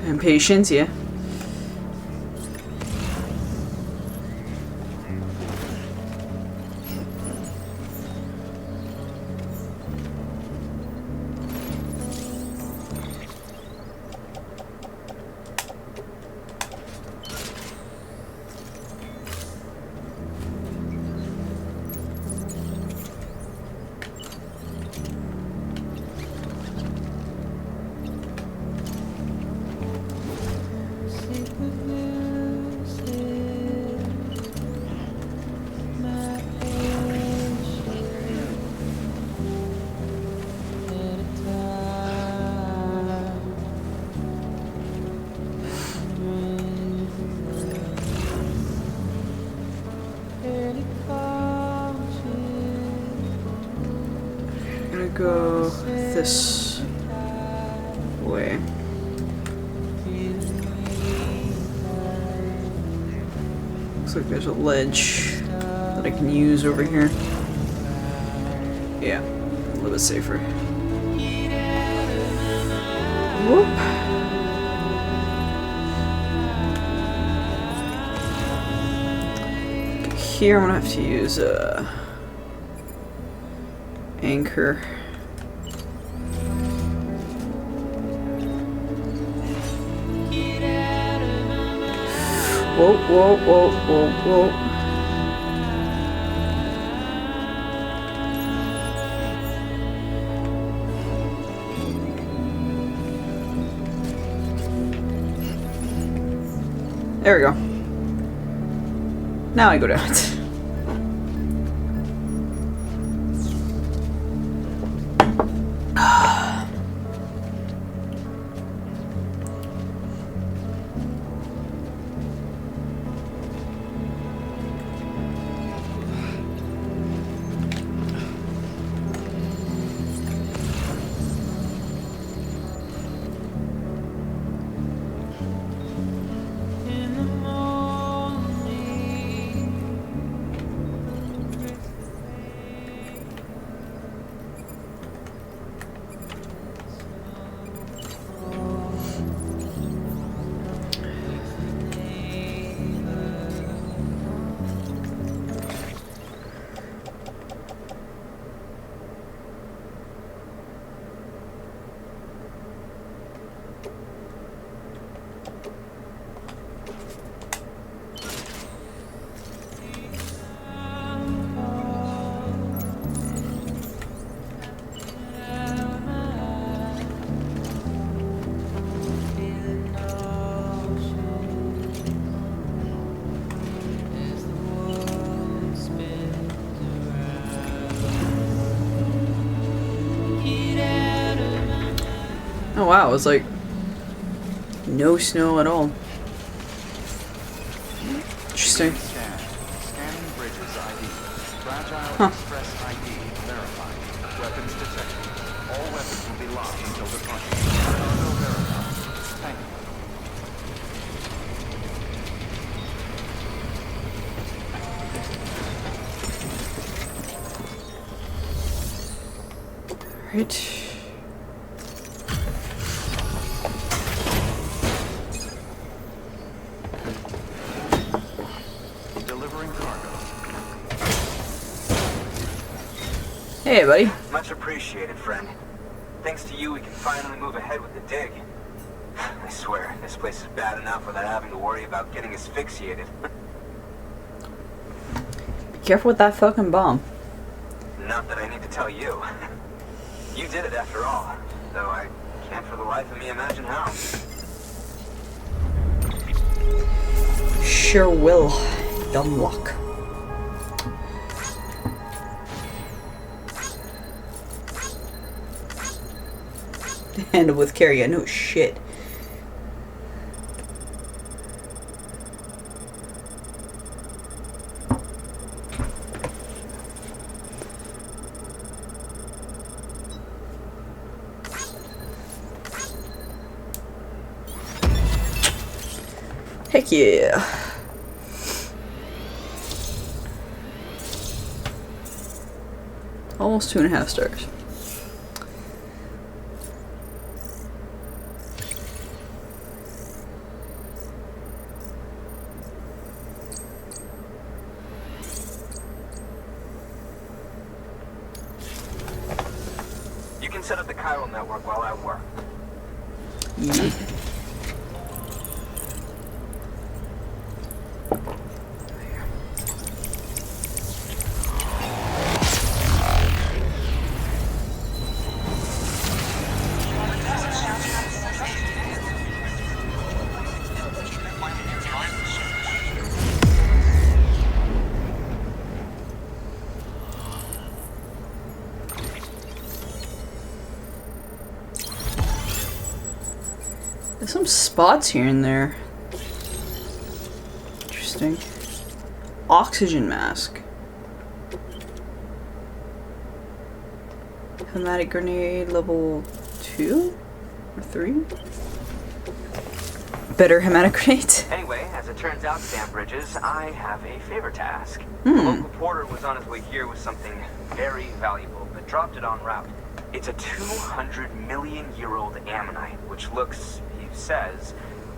And patience, yeah. Go this way. Looks like there's a ledge that I can use over here. Yeah, a little bit safer. Whoop. here I'm gonna have to use anchor. Whoa, whoa, whoa, whoa, whoa. There we go. Now I go down. Oh wow, it was like no snow at all. Interesting.
Scanning bridges ID. Fragile
Huh.
Express ID verified. Weapons detected. All weapons will be locked until departure. Cargo verified. Thank you.
Right.
Delivering cargo.
Hey, buddy.
Much appreciated, friend. Thanks to you, we can finally move ahead with the dig. I swear, this place is bad enough without having to worry about getting asphyxiated.
Be careful with that fucking bomb.
Not that I need to tell you. You did it after all, though I can't for the life of me imagine how.
Sure will. Dumb luck. Handle with care, yeah, no shit. Heck yeah. Almost 2.5 stars.
You can set up the chiral network while I work.
Yeah. There's some spots here and there. Interesting. Oxygen mask. Hematic grenade level 2 or 3? Better hematic grenades.
Anyway, as it turns out, Sam Bridges, I have a favor to ask.
Hmm.
The local porter was on his way here with something very valuable, but dropped it en route. It's a 200-million-year-old ammonite, which looks, he says,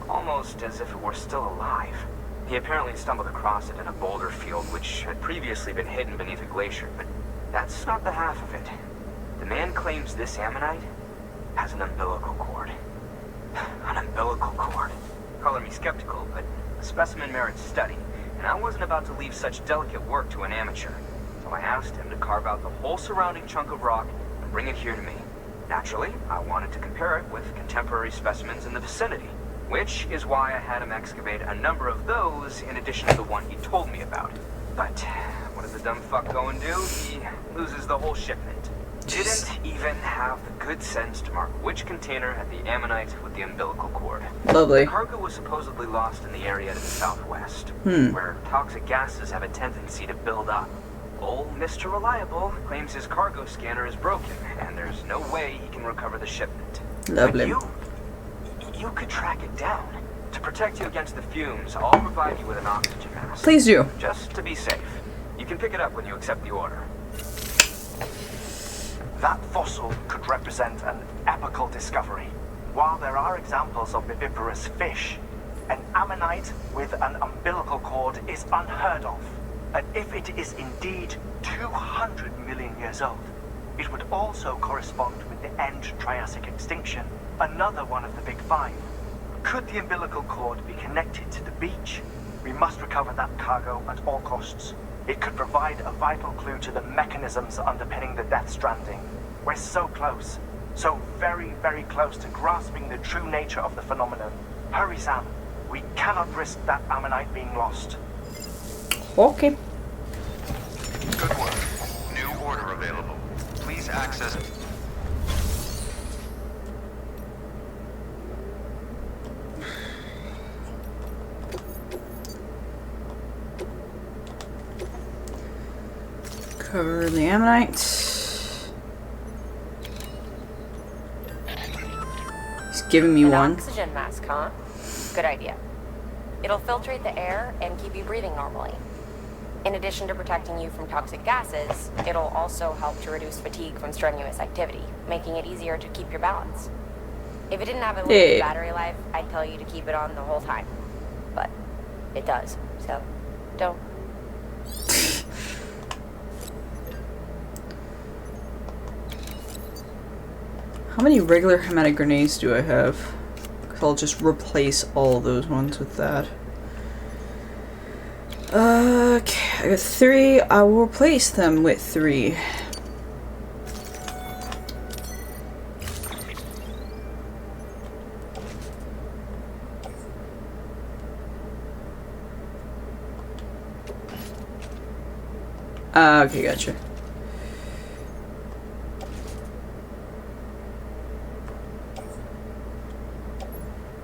almost as if it were still alive. He apparently stumbled across it in a boulder field which had previously been hidden beneath a glacier, but that's not the half of it. The man claims this ammonite has an umbilical cord. An umbilical cord. Color me skeptical, but the specimen merits study, and I wasn't about to leave such delicate work to an amateur. So I asked him to carve out the whole surrounding chunk of rock and bring it here to me. Naturally, I wanted to compare it with contemporary specimens in the vicinity, which is why I had him excavate a number of those in addition to the one he told me about. But what does the dumb fuck go and do? He loses the whole shipment. Didn't even have the good sense to mark which container had the ammonite with the umbilical cord.
Lovely.
The cargo was supposedly lost in the area to the southwest, where toxic gases have a tendency to build up. Old Mr. Reliable claims his cargo scanner is broken, and there's no way he can recover the shipment.
Lovely.
But you could track it down. To protect you against the fumes, I'll provide you with an oxygen mask.
Please do.
Just to be safe. You can pick it up when you accept the order.
That fossil could represent an epochal discovery. While there are examples of viviparous fish, an ammonite with an umbilical cord is unheard of. And if it is indeed 200 million years old, it would also correspond with the end Triassic extinction, another one of the big five. Could the umbilical cord be connected to the beach? We must recover that cargo at all costs. It could provide a vital clue to the mechanisms underpinning the Death Stranding. We're so close, so very, very close to grasping the true nature of the phenomenon. Hurry, Sam. We cannot risk that ammonite being lost.
Okay.
Good work. New order available. Please access...
Cover the ammonite. He's giving me
An
one.
oxygen mask, huh? Good idea. It'll filtrate the air and keep you breathing normally. In addition to protecting you from toxic gases, it'll also help to reduce fatigue from strenuous activity, making it easier to keep your balance. If it didn't have a limited battery life, I'd tell you to keep it on the whole time. But it does, so don't.
How many regular hermetic grenades do I have? Because I'll just replace all those ones with that. Okay, I got 3. I will replace them with 3. Okay, gotcha.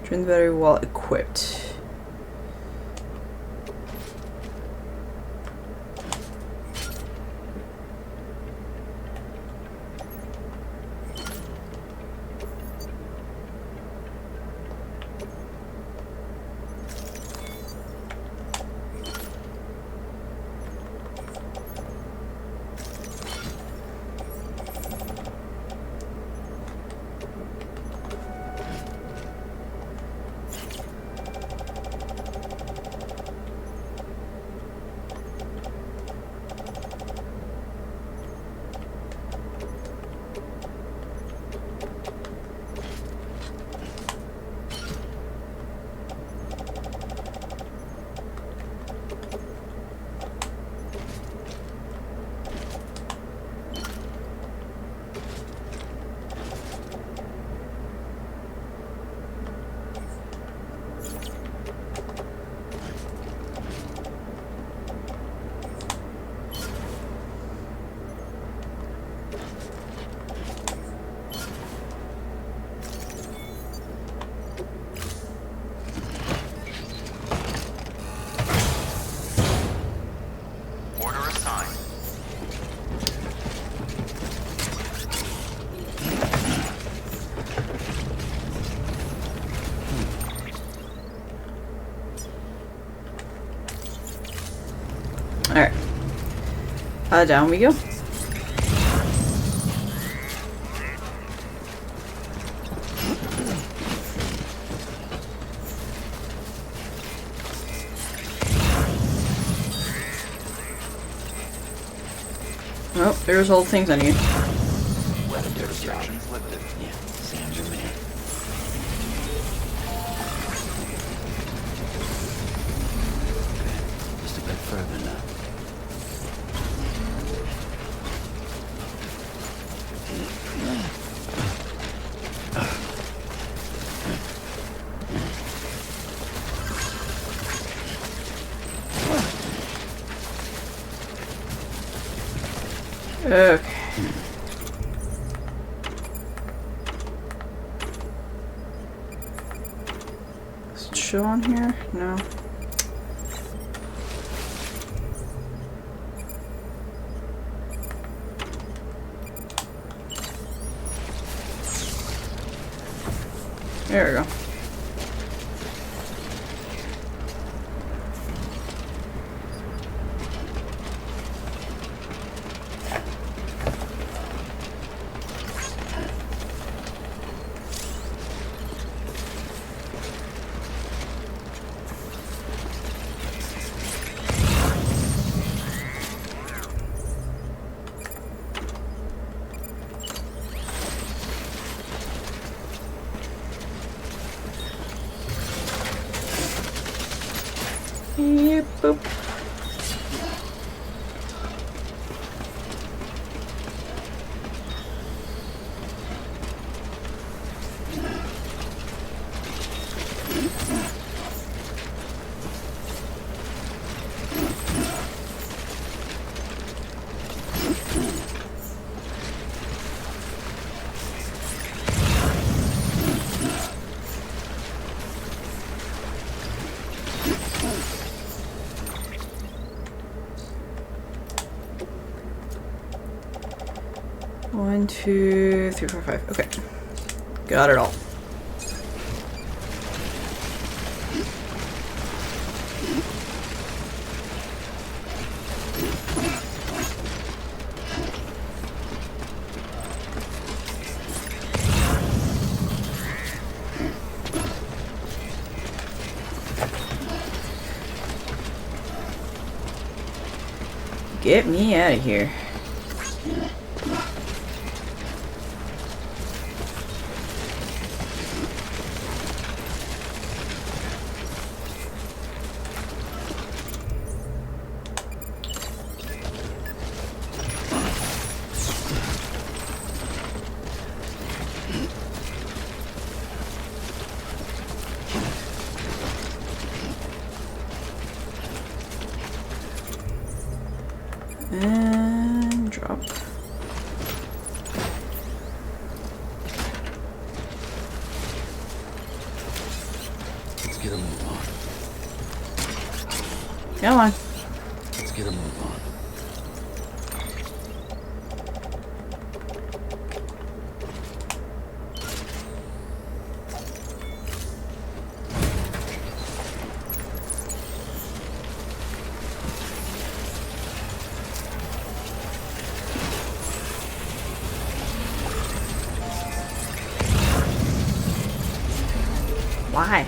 Drain the battery while equipped. Alright. Down we go. Oh, there's all the things I need.
Weather restrictions lifted. Yeah, Sam's your man. Just a bit further now.
Okay. Does it show on here? No. There we go. Yep, boop. One, two, three, four, five. Okay. Got it all. Get me out of here. And drop.
Let's get a move on.
Come on.
Let's get a move on.
Why?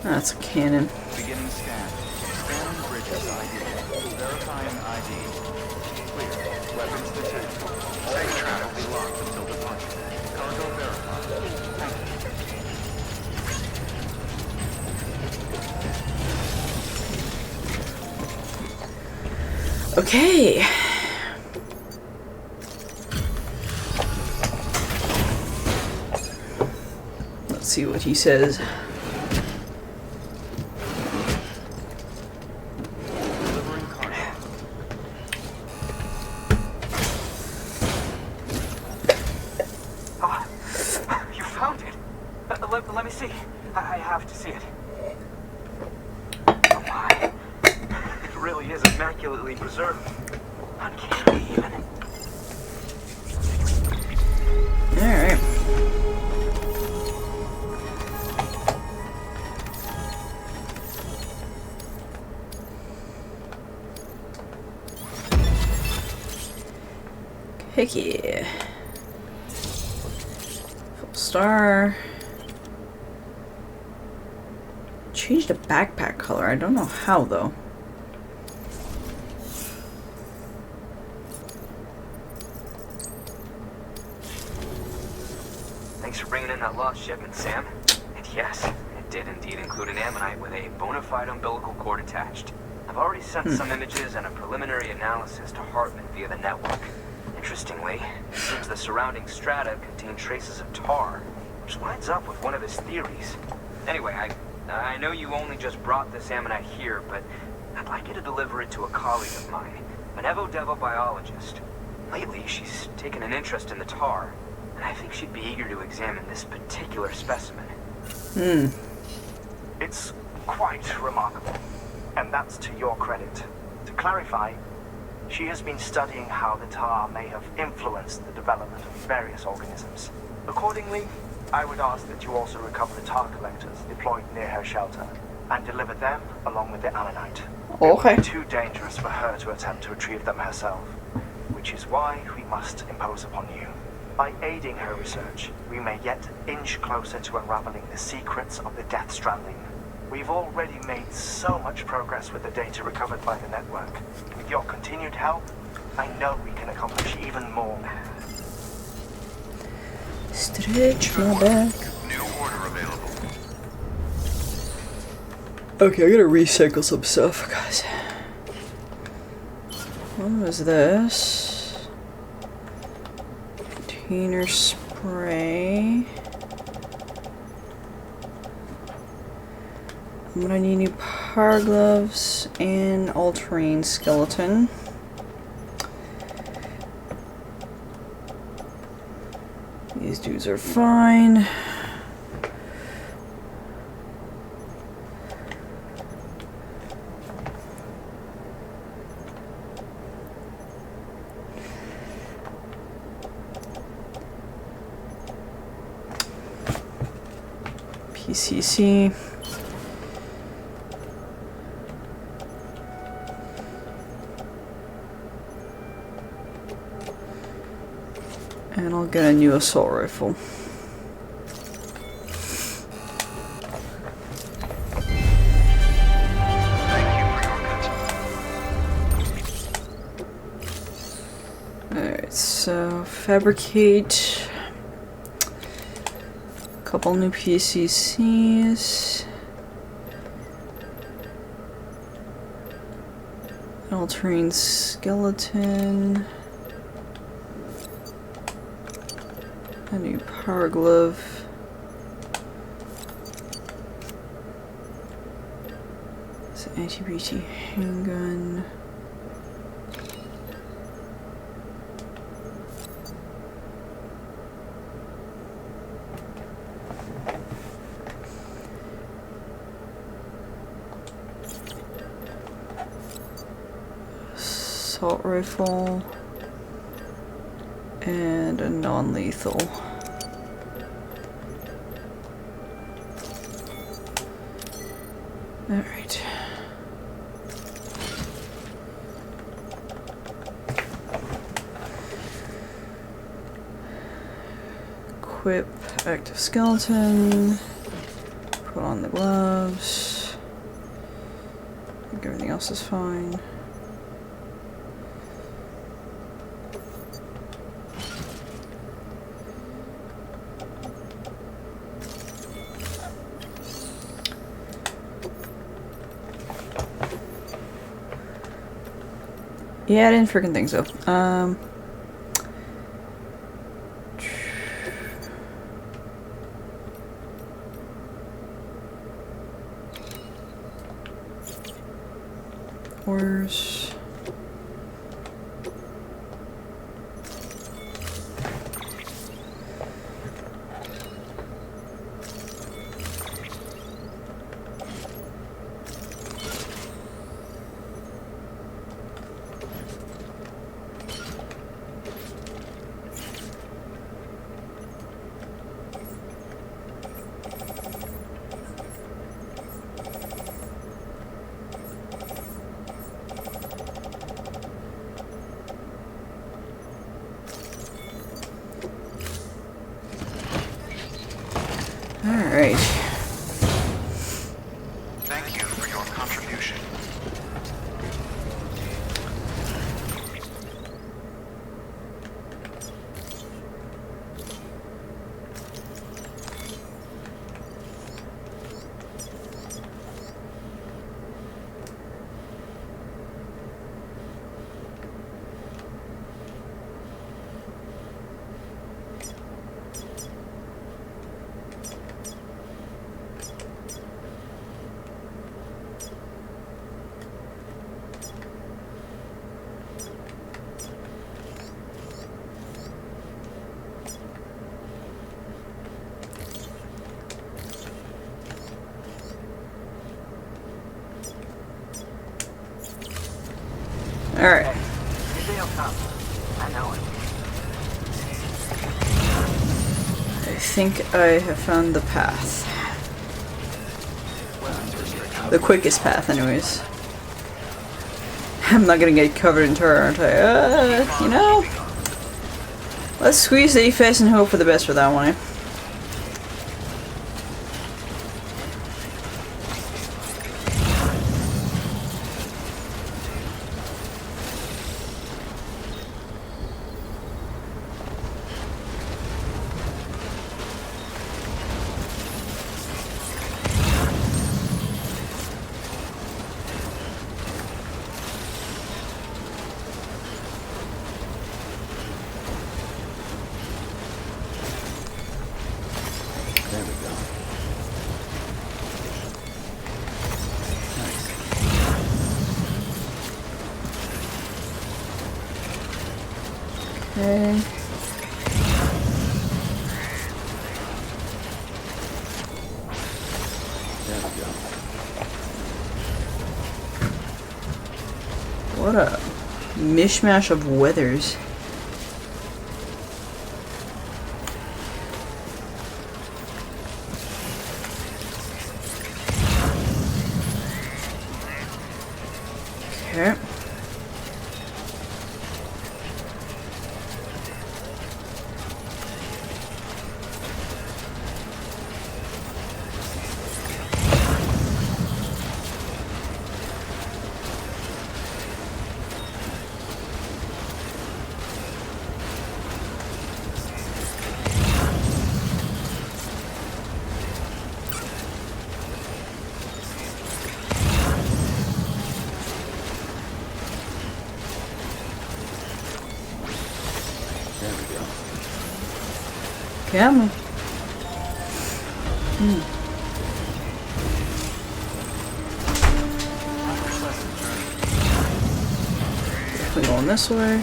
That's a cannon.
Beginning scan. Scanning bridges ID. Verifying ID. Clear. Weapons detected. Safe track will be locked until departure. Cargo verified. Thank you.
Okay. Let's see what he says.
Delivering cargo.
Ah, you found it. Let me see. I have to see it. Oh my. It really is immaculately preserved. Uncanny even.
Alright. Hickey. Full star. Change the backpack color. I don't know how though.
Thanks for bringing in that lost shipment, Sam. And yes, it did indeed include an ammonite with a bona fide umbilical cord attached. I've already sent some images and a preliminary analysis to Hartman via the network. Interestingly, it seems the surrounding strata contain traces of tar, which lines up with one of his theories. Anyway, I know you only just brought this ammonite here, but I'd like you to deliver it to a colleague of mine, an Evo-Devo biologist. Lately, she's taken an interest in the tar, and I think she'd be eager to examine this particular specimen.
It's quite remarkable, and that's to your credit. To clarify, she has been studying how the tar may have influenced the development of various organisms. Accordingly, I would ask that you also recover the tar collectors deployed near her shelter and deliver them along with the ammonite.
Okay.
It would be too dangerous for her to attempt to retrieve them herself, which is why we must impose upon you. By aiding her research, we may yet inch closer to unraveling the secrets of the Death Stranding. We've already made so much progress with the data recovered by the network. With your continued help, I know we can accomplish even more.
Stretch my back.
New order available.
Okay, I gotta recycle some stuff, guys. What was this? Container spray. I'm gonna need new power gloves and all-terrain skeleton. These dudes are fine. PCC. And I'll get a new assault rifle. Alright, so fabricate a couple new PCCs. All-terrain skeleton. A new power glove. It's an anti-BT handgun. Assault rifle. And a non-lethal. Alright. Equip active skeleton. Put on the gloves. I think everything else is fine. Yeah, I didn't freaking think so. Orders. Alright.
Thank you for your contribution.
Alright.
Maybe they'll come. I know it.
I think I have found the path. The quickest path, anyways. I'm not gonna get covered in tar, aren't I? You know? Let's squeeze the face and hope for the best for that one, eh?
There we go. Nice.
Okay.
There we go.
What a mishmash of weathers. Okay.
There we go.
Camel. Definitely going this way.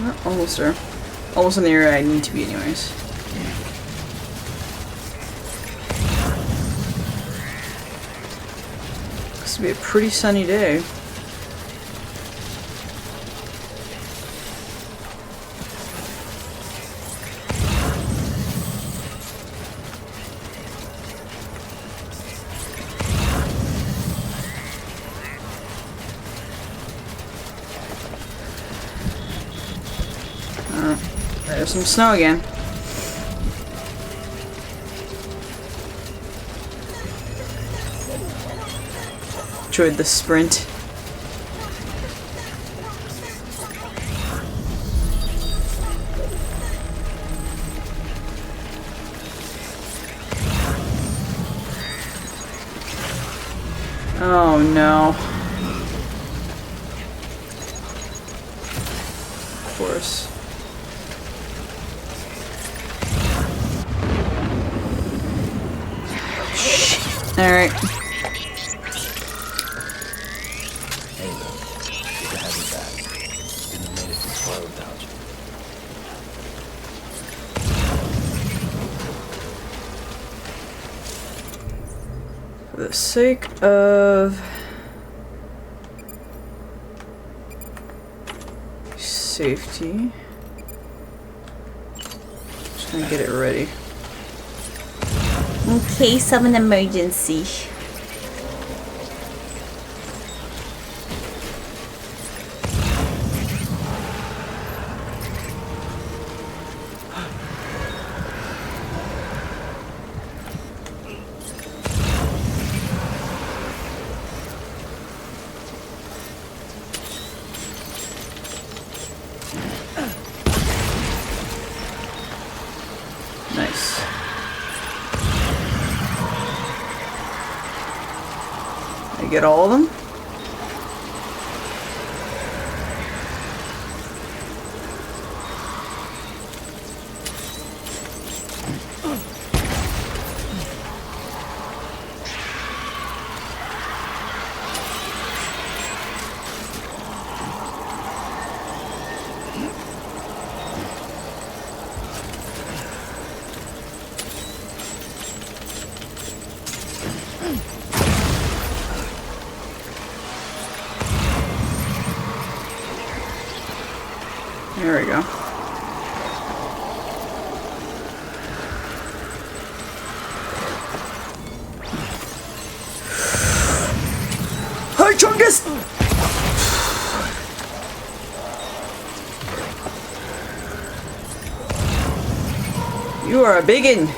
Oh, almost there. Almost in the area I need to be anyways. This will be a pretty sunny day. There's some snow again. Enjoyed the sprint. Oh no. Of course. Alright.
Hey, look. Good to have you back. Didn't have made it this far without you.
For the sake of safety, just gonna get it ready.
In case of an emergency.
Nice. I get all of them? There we go. Hi, Chungus! You are a biggin.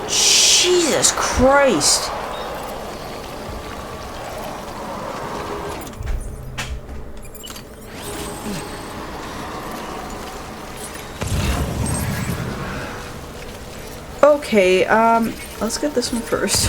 Jesus Christ. Okay, let's get this one first.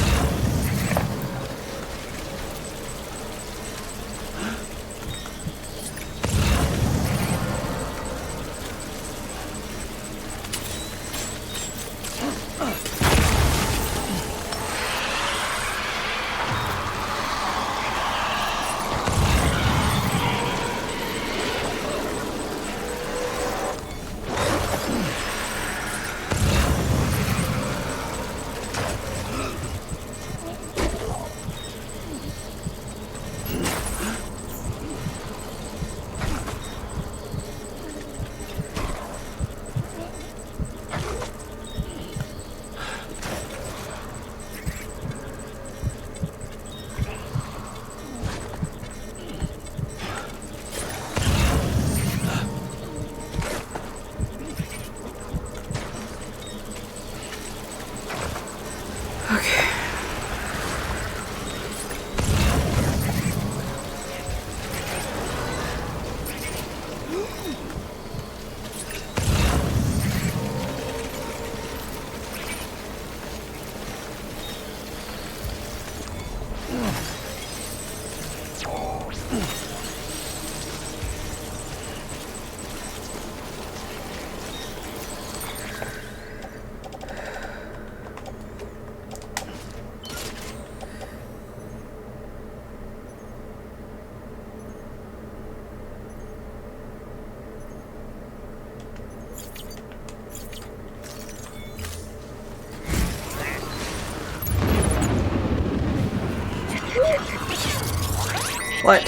What?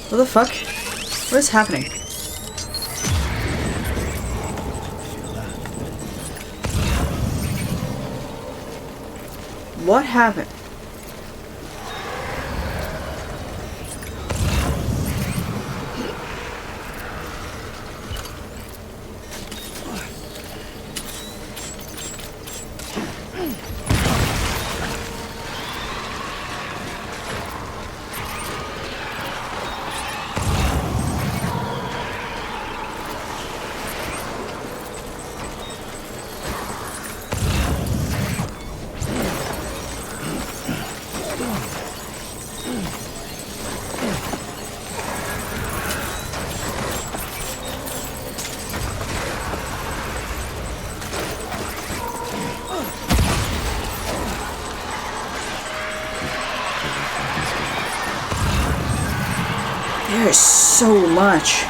What the fuck? What is happening? What happened? There's so much.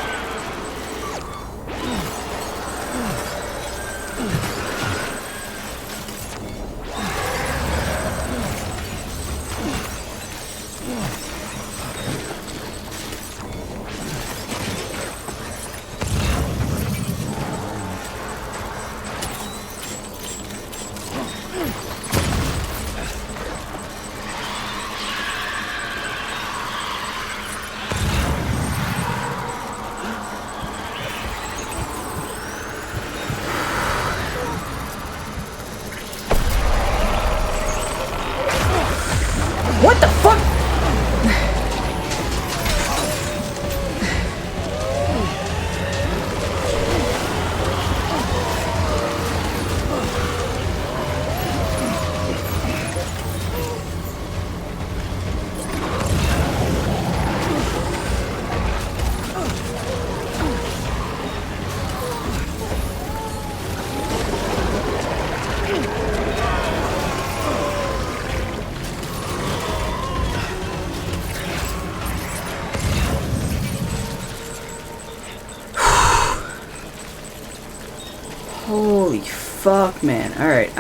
Fuck, man. Alright,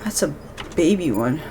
that's a baby one.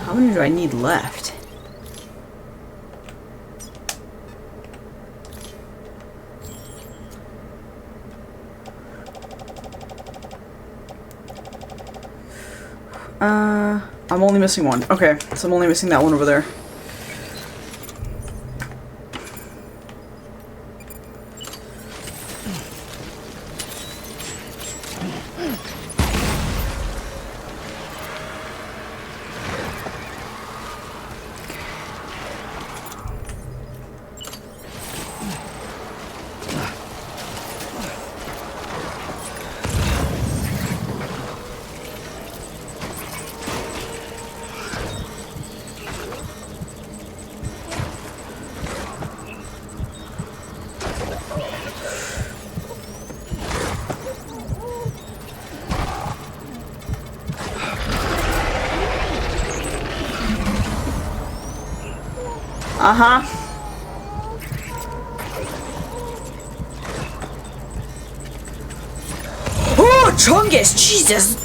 How many do I need left? I'm only missing one. Okay, so I'm only missing that one over there. Uh-huh. Oh, Chungus! Jesus!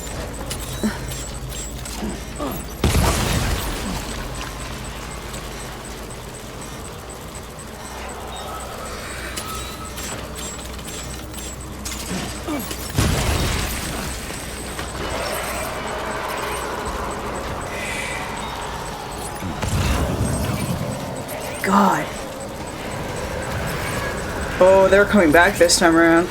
God. Oh, they're coming back this time around.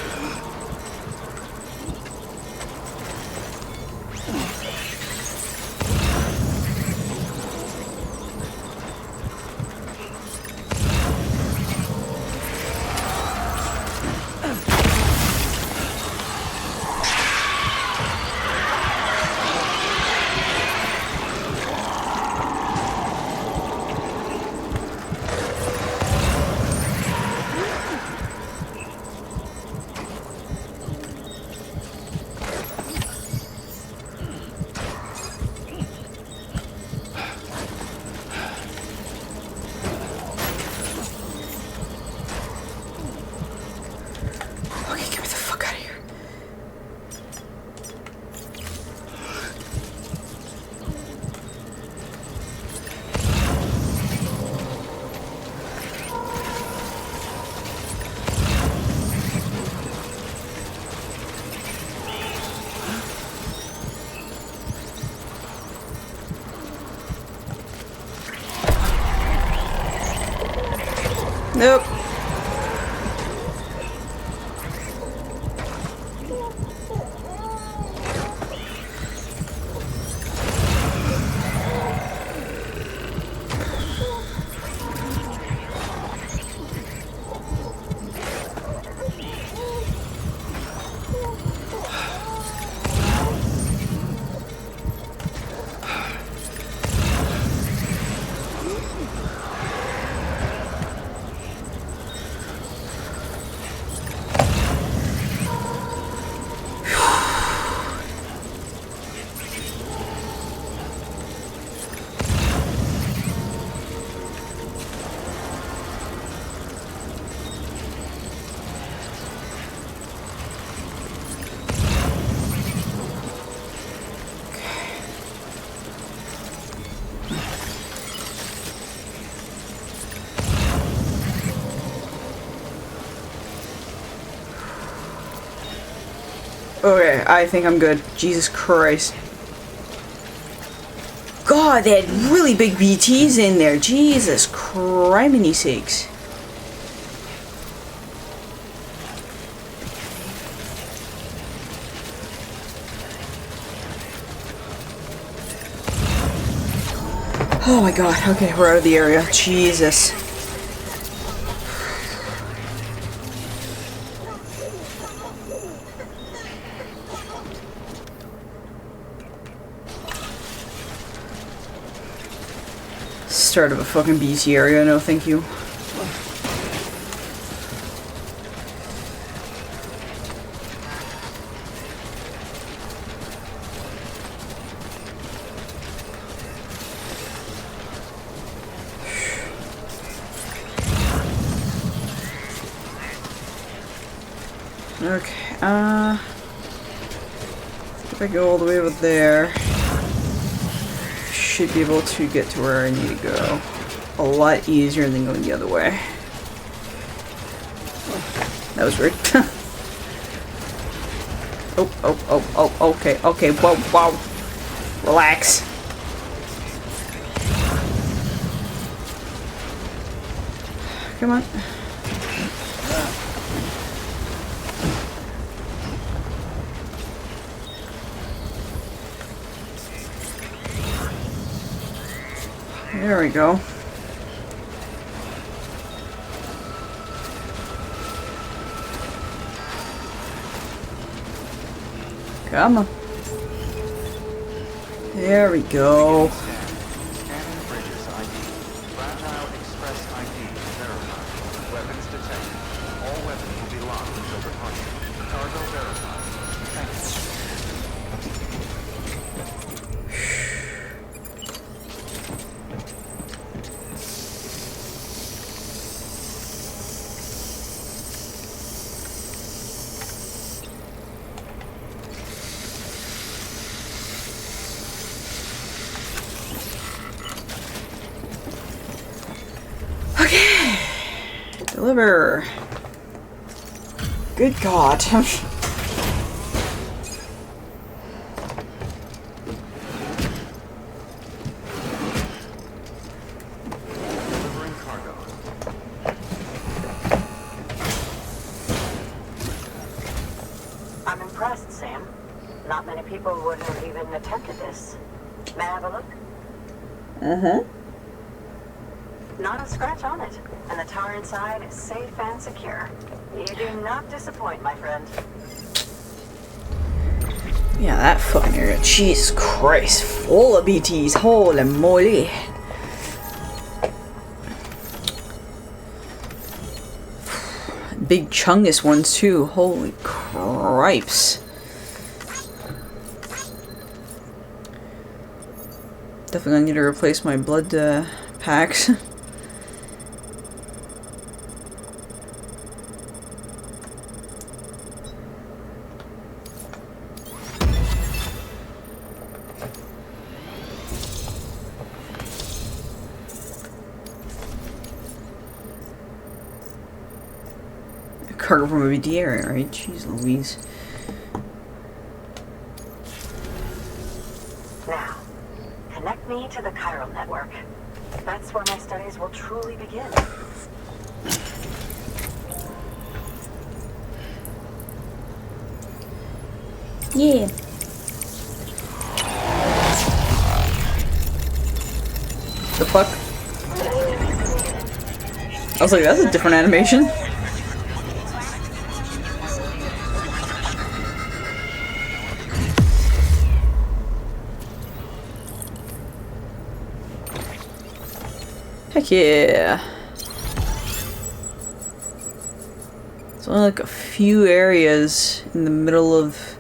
Nope. Okay, I think I'm good. Jesus Christ. God, they had really big BTs in there. Jesus criminy sakes. Oh my god, okay, we're out of the area. Jesus. Start of a fucking BT area, no thank you. Okay, if I go all the way over there, should be able to get to where I need to go a lot easier than going the other way. That was weird. Okay, whoa, relax. Come on. There we go. Come on. There we go. Okay. Deliver. Good God.
I'm impressed, Sam. Not many people would have even attempted this. May I have a look? Not a scratch on it, and the tower inside is safe and secure. You do not disappoint, my friend.
Yeah, that fucking area. Jesus Christ. Full of BTs. Holy moly. Big chungus ones too. Holy cripes. Definitely gonna need to replace my blood packs. Cargo from a BD area, right? Jeez Louise.
Now, connect me to the chiral network. That's where my studies will truly begin.
Yeah.
The fuck? I was like, that's a different animation. Heck yeah. It's only like a few areas in the middle of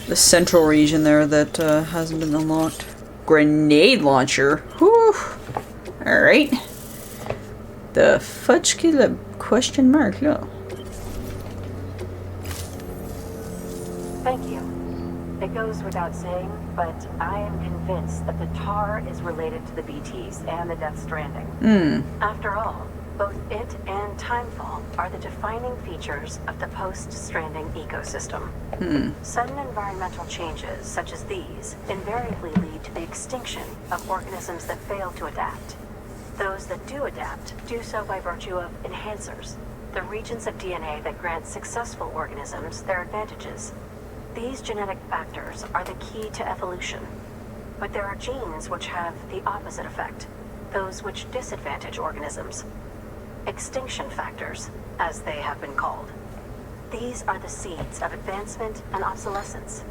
the central region there that hasn't been unlocked. Grenade launcher. Whew. Alright. The fudge killer question mark, yeah.
Thank you. It goes without saying, but I am convinced that the tar is related to the BTs and the Death Stranding. After all, both it and Timefall are the defining features of the post-Stranding ecosystem. Sudden environmental changes, such as these, invariably lead to the extinction of organisms that fail to adapt. Those that do adapt do so by virtue of enhancers, the regions of DNA that grant successful organisms their advantages. These genetic factors are the key to evolution. But there are genes which have the opposite effect, those which disadvantage organisms. Extinction factors, as they have been called. These are the seeds of advancement and obsolescence.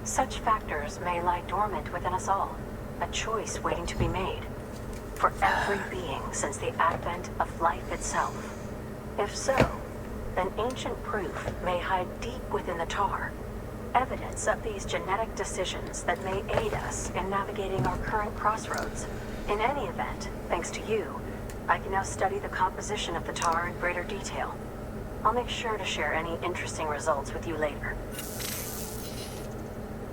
Such factors may lie dormant within us all, a choice waiting to be made. For every being since the advent of life itself. If so, then ancient proof may hide deep within the tar. Evidence of these genetic decisions that may aid us in navigating our current crossroads. In any event, thanks to you, I can now study the composition of the tar in greater detail. I'll make sure to share any interesting results with you later.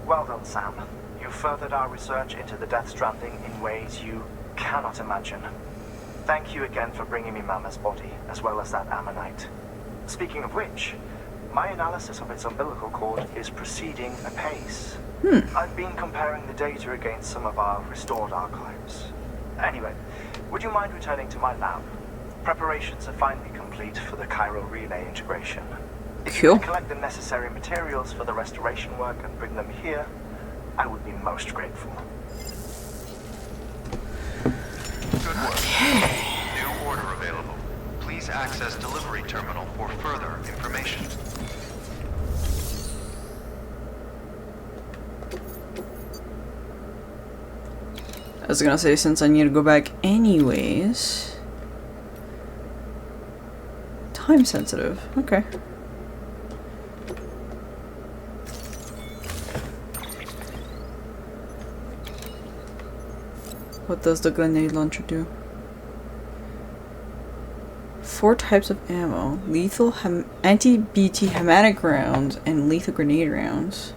Well done, Sam. You furthered our research into the Death Stranding in ways you cannot imagine. Thank you again for bringing me Mama's body, as well as that ammonite. Speaking of which, my analysis of its umbilical cord is proceeding apace. I've been comparing the data against some of our restored archives. Anyway, would you mind returning to my lab? Preparations are finally complete for the chiral relay integration. If you
Cool.
can collect the necessary materials for the restoration work and bring them here, I would be most grateful.
Good work. New order available. Please access delivery terminal for further information.
I was gonna say, since I need to go back anyways. Time sensitive. Okay. What does the grenade launcher do? 4 types of ammo. Lethal anti-BT hematic rounds and lethal grenade rounds.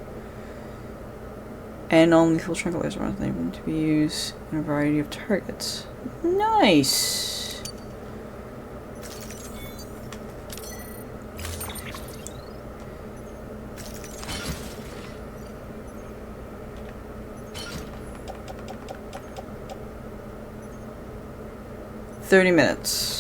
And non-lethal tranquilizer rounds able to be used in a variety of targets. Nice! "30 minutes.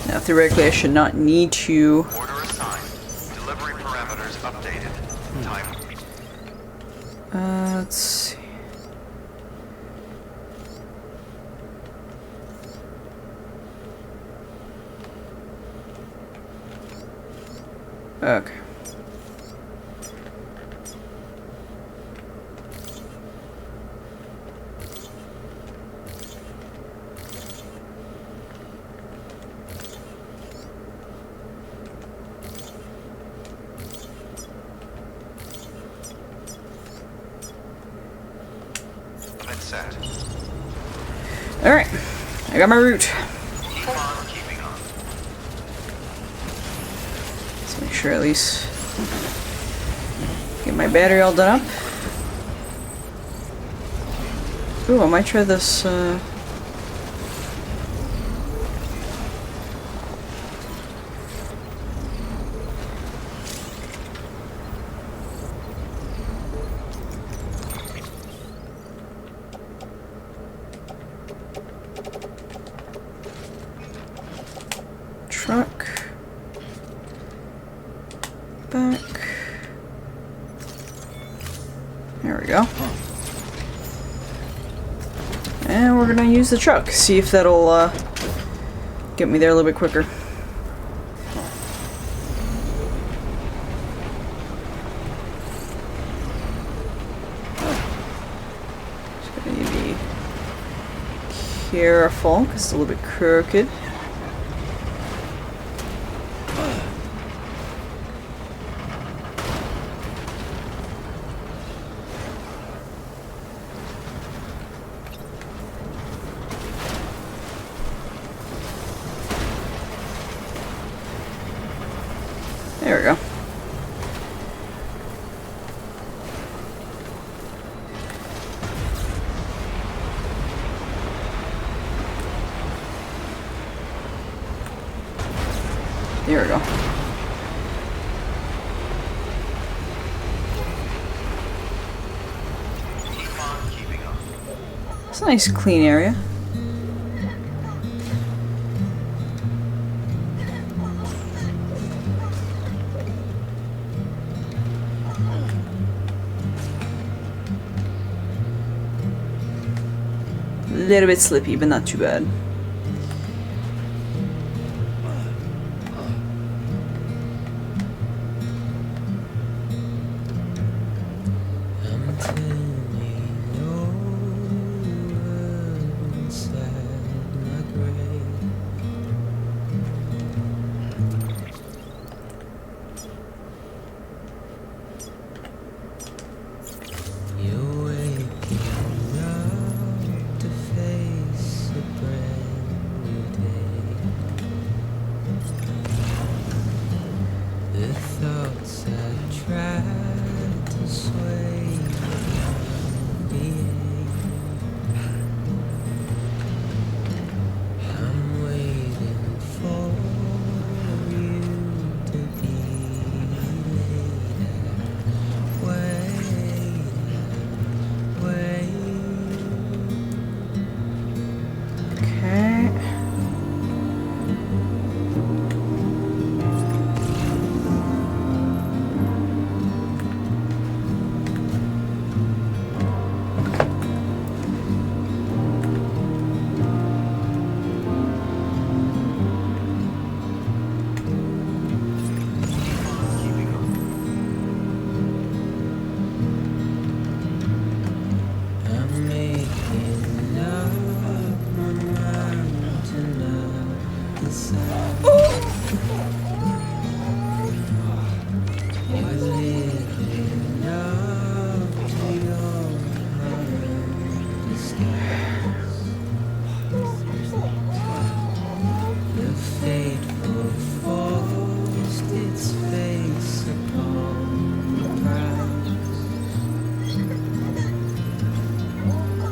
Now, theoretically, I should not need to.
Order assigned. Delivery parameters updated. Time.
Let's see. Okay.
Set.
Alright. I got my route.
Keep on keeping on.
Let's make sure at least get my battery all done up. Ooh, I might try this, truck. Back. There we go. And we're gonna use the truck, see if that'll get me there a little bit quicker. Just gonna be careful because it's a little bit crooked. There we go. There we go. It's a nice clean area. A little bit slippy, but not too bad.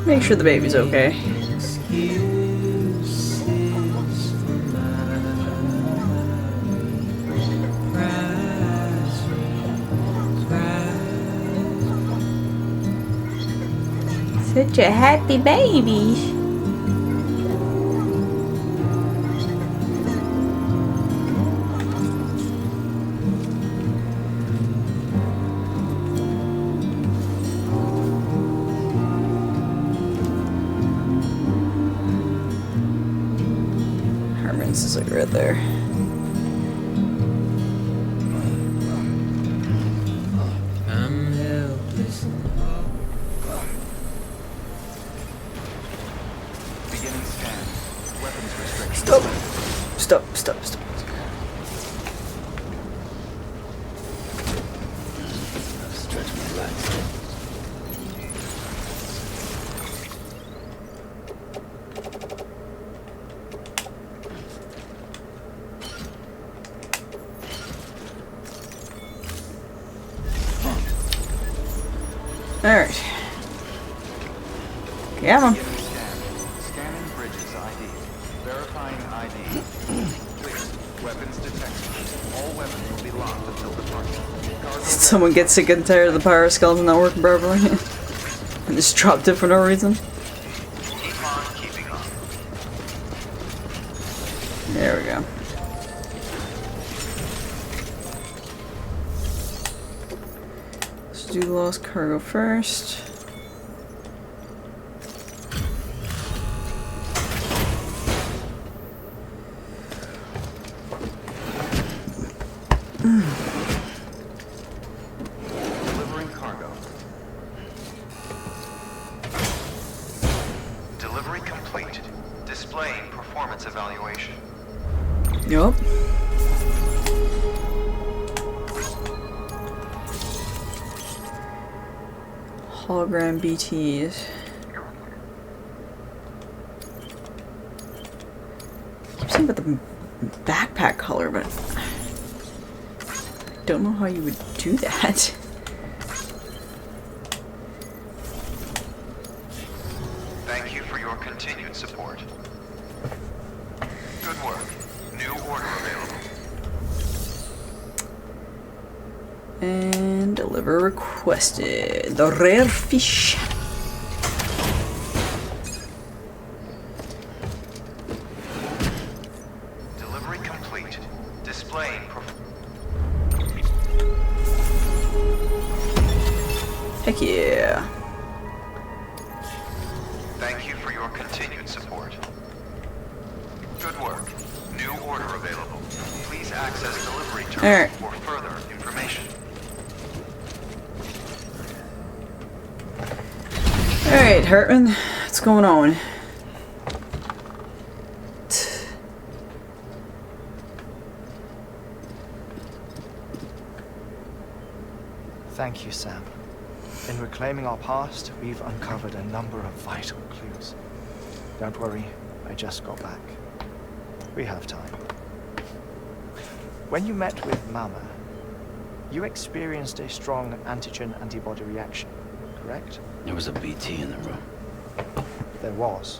Make sure the baby's okay. Such a happy baby. Herman's is like right there.
I'm helpless.
Beginning scan. Weapons restrictions.
Stop. Stop, stop, stop.
Stretch my legs.
Alright. Come on.
Scanning bridges ID. Verifying ID. Clear. Weapons detected. All weapons will be locked until departure.
Did someone get sick and tired of the power skeleton not working properly? And just dropped it for no reason?
Keep on keeping on.
There we go. Let's do lost cargo first.
Delivering cargo. Delivery complete. Displaying performance evaluation.
Yup. Hologram BTs. I keep saying about the backpack color, but I don't know how you would do that.
Thank you for your continued support. Good work. New order available.
And deliver requested. The rare fish.
Delivery complete. Displaying
Heck yeah.
Thank you for your continued support. Good work. New order available. Please access delivery terminal
Alright.
for further information.
Alright, Hartman. What's going on?
Thank you, Sam. In reclaiming our past, we've uncovered a number of vital clues. Don't worry, I just got back. We have time. When you met with Mama, you experienced a strong antigen-antibody reaction, correct?
There was a BT in the room.
There was.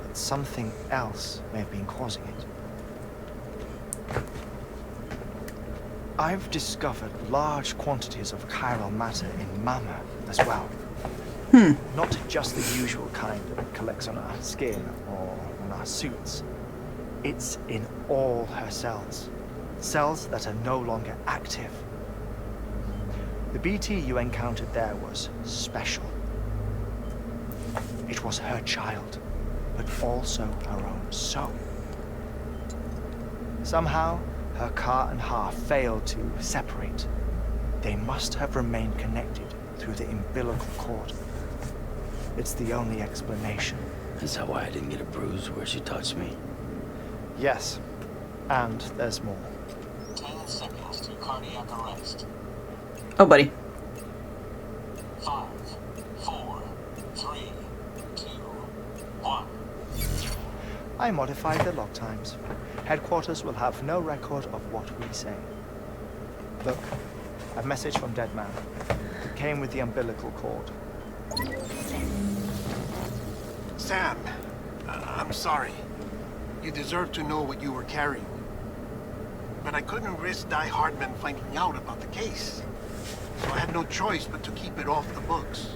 But something else may have been causing it. I've discovered large quantities of chiral matter in Mama as well. Not just the usual kind that collects on our skin or on our suits. It's in all her cells. Cells that are no longer active. The BT you encountered there was special. It was her child, but also her own soul. Somehow, her car and half failed to separate. They must have remained connected through the umbilical cord. It's the only explanation.
Is that why I didn't get a bruise where she touched me?
Yes, and there's more.
10 seconds to cardiac arrest.
Oh, buddy.
5, 4, 3, 2, 1.
I modified the log times. Headquarters will have no record of what we say. Look, a message from Dead Man. It came with the umbilical cord.
Sam, I'm sorry. You deserve to know what you were carrying. But I couldn't risk Die Hardman finding out about the case. So I had no choice but to keep it off the books.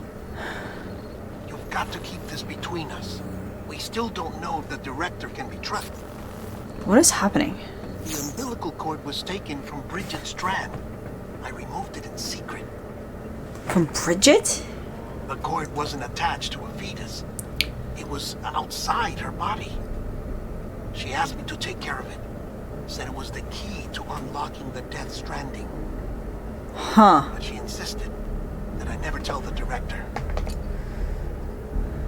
You've got to keep this between us. We still don't know if the director can be trusted.
What is happening?
The umbilical cord was taken from Bridget Strand. I removed it in secret.
From Bridget?
The cord wasn't attached to a fetus. It was outside her body. She asked me to take care of it. Said it was the key to unlocking the Death Stranding.
Huh.
But she insisted that I never tell the director.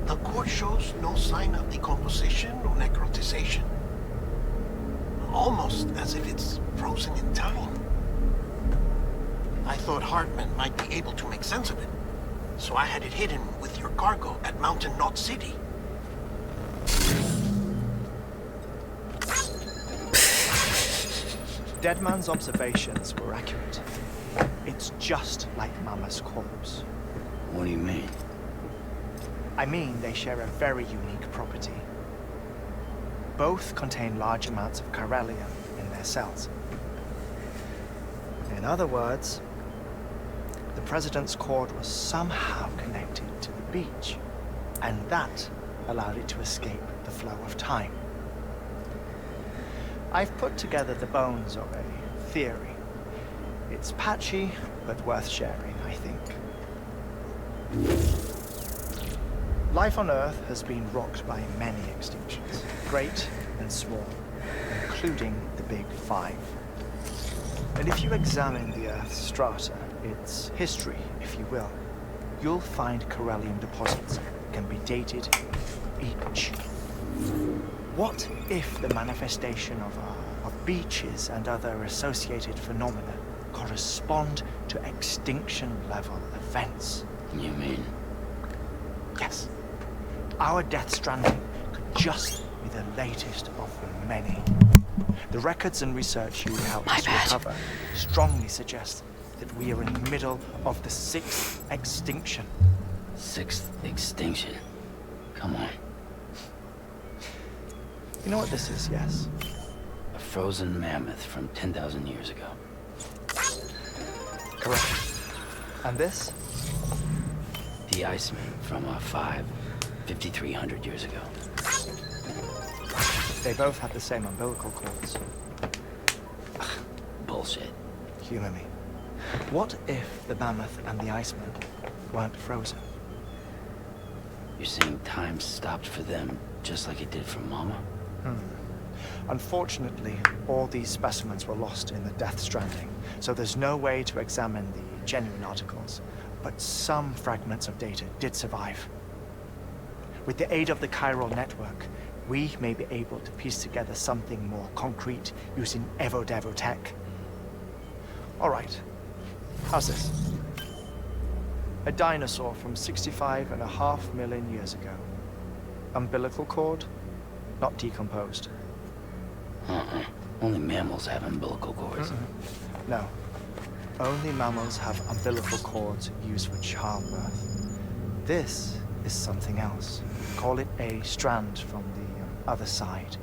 The cord shows no sign of decomposition or necrotization. Almost as if it's frozen in time. I thought Hartman might be able to make sense of it. So I had it hidden with your cargo at Mountain Knot City.
Deadman's observations were accurate. It's just like Mama's corpse.
What do you mean?
I mean, they share a very unique property. Both contain large amounts of chiralium in their cells. In other words, the President's cord was somehow connected to the beach, and that allowed it to escape the flow of time. I've put together the bones of a theory. It's patchy, but worth sharing, I think. Life on Earth has been rocked by many extinctions, great and small, including the Big Five. And if you examine the Earth's strata, its history, if you will, you'll find chiralium deposits that can be dated each. What if the manifestation of beaches and other associated phenomena correspond to extinction-level events?
You mean?
Yes. Our Death Stranding could just be the latest of many. The records and research you helped us recover strongly suggest that we are in the middle of the 6th extinction.
6th extinction? Come on.
You know what this is, yes?
A frozen mammoth from 10,000 years ago.
Correct. And this?
The Iceman from 5,300 years ago.
They both had the same umbilical cords.
Bullshit.
Humor me. What if the mammoth and the Iceman weren't frozen?
You're saying time stopped for them just like it did for Mama?
Unfortunately, all these specimens were lost in the Death Stranding, so there's no way to examine the genuine articles. But some fragments of data did survive. With the aid of the chiral network, we may be able to piece together something more concrete using Evo-Devo tech. All right, how's this? A dinosaur from 65.5 million years ago. Umbilical cord, not decomposed.
Only mammals have umbilical cords.
No. Only mammals have umbilical cords used for childbirth. This is something else. Call it a strand from the other side.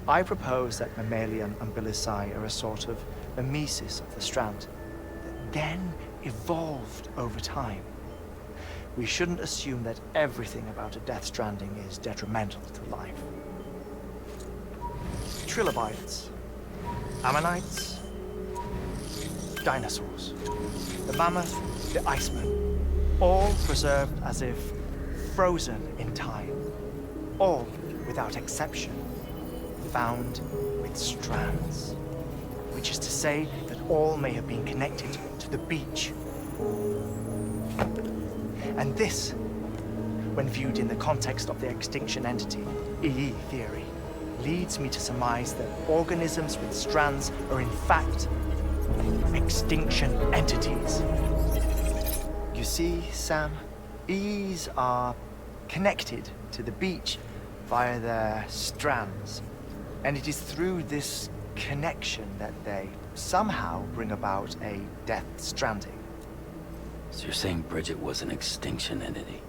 I propose that mammalian umbilici are a sort of mimesis of the strand that then evolved over time. We shouldn't assume that everything about a Death Stranding is detrimental to life. Trilobites, ammonites, dinosaurs, the mammoth, the Iceman, all preserved as if frozen in time, all without exception, found with strands, which is to say that all may have been connected to the beach. And this, when viewed in the context of the extinction entity, EE theory, leads me to surmise that organisms with strands are in fact extinction entities. You see, Sam, EEs are connected to the beach via their strands. And it is through this connection that they somehow bring about a Death Stranding.
So you're saying Bridget was an extinction entity?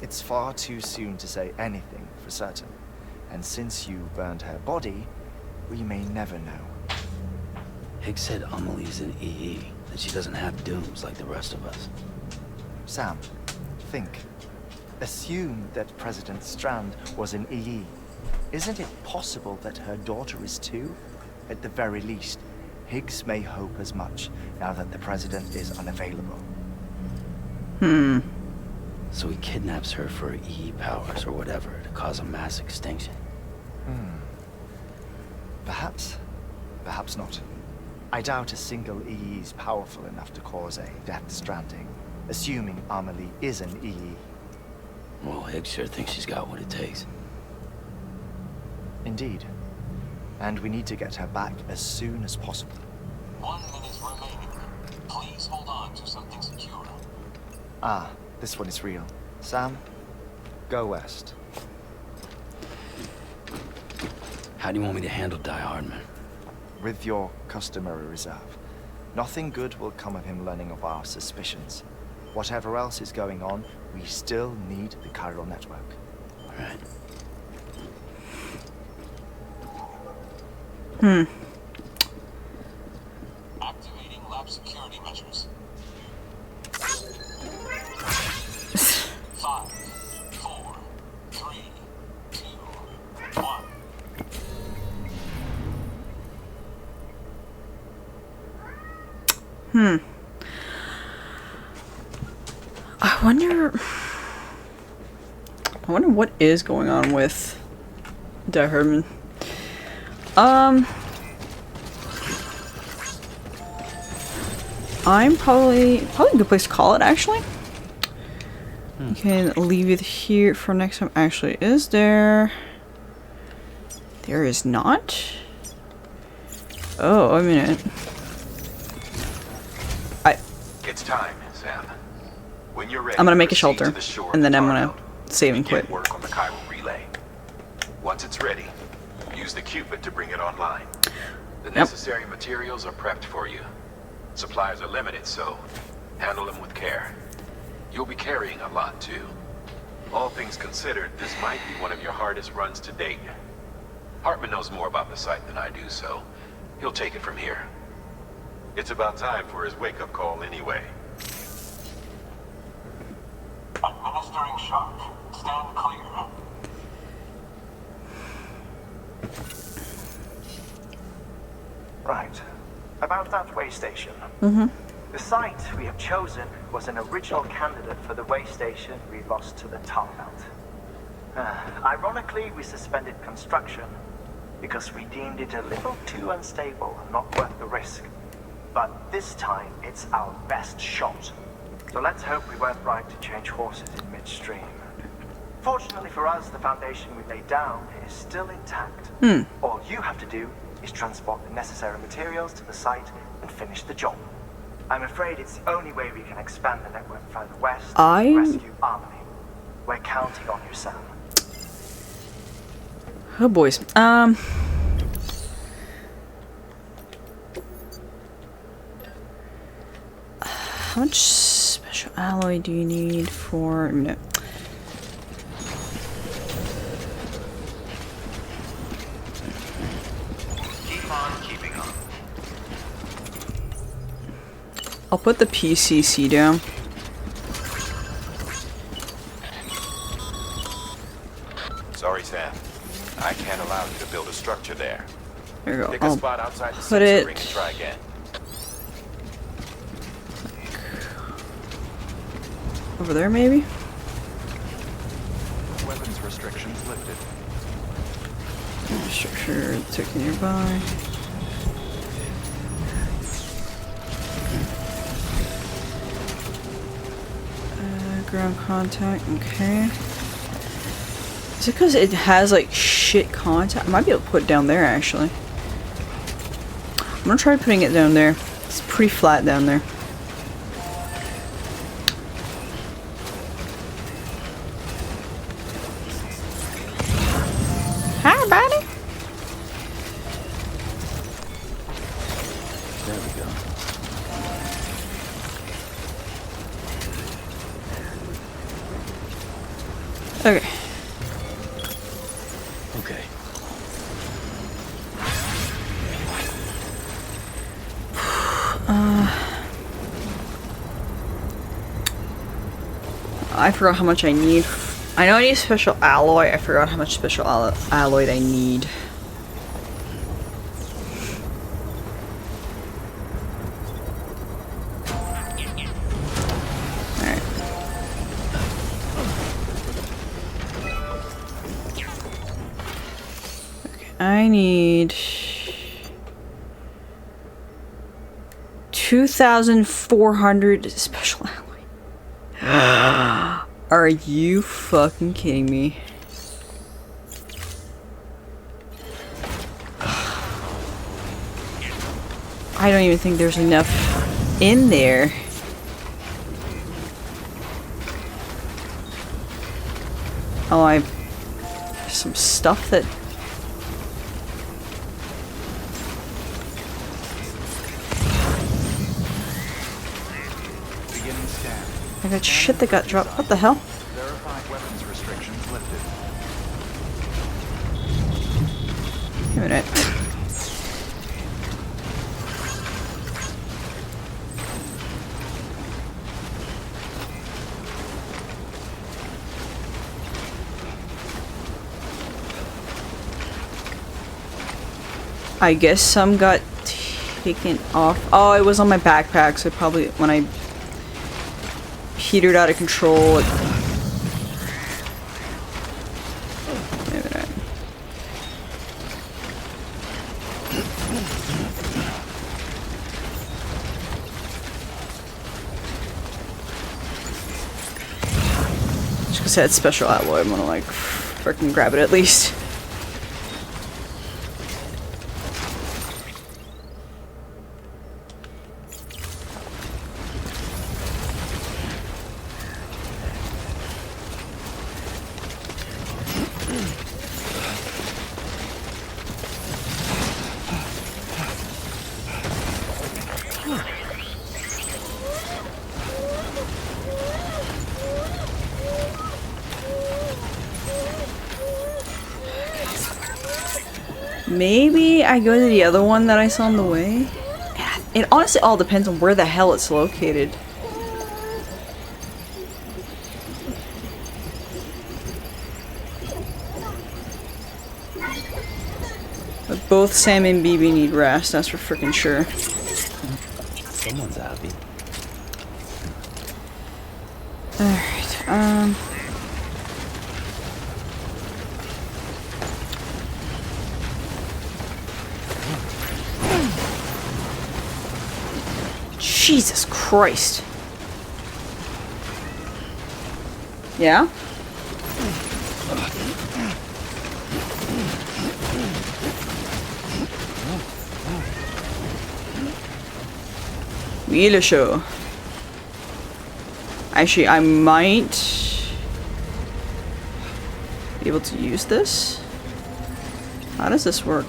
It's far too soon to say anything for certain. And since you burned her body, we may never know.
Higgs said Amelie's an EE, that she doesn't have dooms like the rest of us.
Sam, think. Assume that President Strand was an EE. Isn't it possible that her daughter is too? At the very least, Higgs may hope as much now that the President is unavailable.
So he kidnaps her for EE powers or whatever to cause a mass extinction.
Perhaps. Perhaps not. I doubt a single EE is powerful enough to cause a Death Stranding, assuming Amelie is an EE.
Well, Higgs sure thinks she's got what it takes.
Indeed. And we need to get her back as soon as possible.
1 minute remaining. Please hold on to something secure.
Ah, this one is real. Sam, go west.
How do you want me to handle Die Hardman?
With your customary reserve. Nothing good will come of him learning of our suspicions. Whatever else is going on, we still need the chiral network.
Right.
Activating lab security measures. 5, 4, 3, 2, 1.
I wonder what is going on with Herman. I'm probably a good place to call it, actually. You can leave it here for next time. Actually, is there? There is not. Oh, a minute.
It's time, Sam. When you're ready,
I'm gonna make a
proceed
shelter,
to the shore
and then
of
I'm
Tar
gonna
Belt.
save and
Begin
quit.
work on the chiral relay. Once it's ready, use the Cupid to bring it online. The necessary materials are prepped for you. Supplies are limited, so handle them with care. You'll be carrying a lot, too. All things considered, this might be one of your hardest runs to date. Hartman knows more about the site than I do, so he'll take it from here. It's about time for his wake-up call anyway.
Administering shock. Stand clear.
Right. About that way station. The site we have chosen was an original candidate for the way station we lost to the Tar Belt. Ironically, we suspended construction because we deemed it a little too unstable and not worth the risk. But this time, it's our best shot. So let's hope we weren't right to change horses in midstream. Fortunately for us, the foundation we laid down is still intact. All you have to do is transport the necessary materials to the site and finish the job. I'm afraid it's the only way we can expand the network further west and rescue Harmony. We're counting on you, Sam.
Oh, boys. How much special alloy do you need for... No.
Keep on keeping on.
I'll put the PCC down.
Sorry, Sam. I can't allow you to build a structure there.
There you go.
Pick a
I'll
spot outside the
put
sensor
it...
ring and try again.
over there, maybe?
Weapons restrictions lifted.
Structure took nearby. Ground contact, okay. Is it because it has like shit contact? I might be able to put it down there actually. I'm gonna try putting it down there. It's pretty flat down there. Hi, buddy.
There we go.
Okay.
Okay.
I forgot how much I need. I know I need special alloy. I forgot how much special alloy I need. Alright. Okay, I need 2,400 special alloy. Are you fucking kidding me? I don't even think there's enough in there. Oh, there's some stuff that...
Beginning scan.
I got shit that got dropped. What the hell?
Verified weapons restrictions lifted.
Wait a minute. I guess some got taken off. Oh, it was on my backpack, so probably when I petered out of control, it... Wait a minute. Just because it had special alloy, I'm gonna like freaking grab it at least. Maybe I go to the other one that I saw on the way? It honestly all depends on where the hell it's located. But both Sam and BB need rest, that's for freaking sure.
Someone's happy.
Alright, Jesus Christ. Yeah? Wheeler show. Actually, I might be able to use this. How does this work?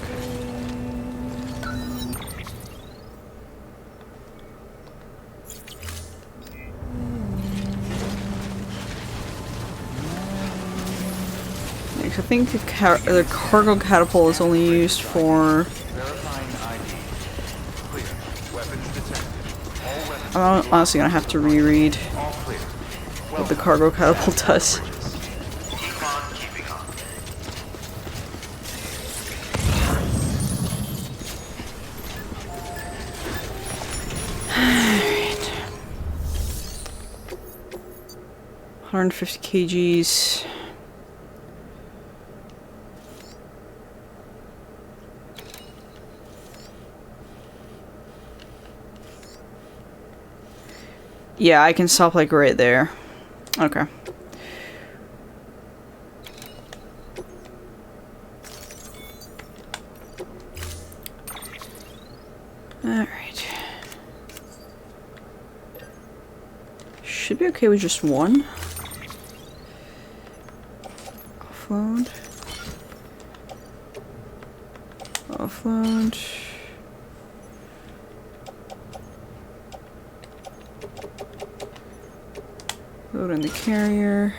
I think the cargo catapult is only used for... I'm honestly gonna have to reread what the cargo catapult does. Alright. 150 kgs. Yeah, I can stop like right there. Okay. Alright. Should be okay with just one. Offload. Offload. Load in the carrier.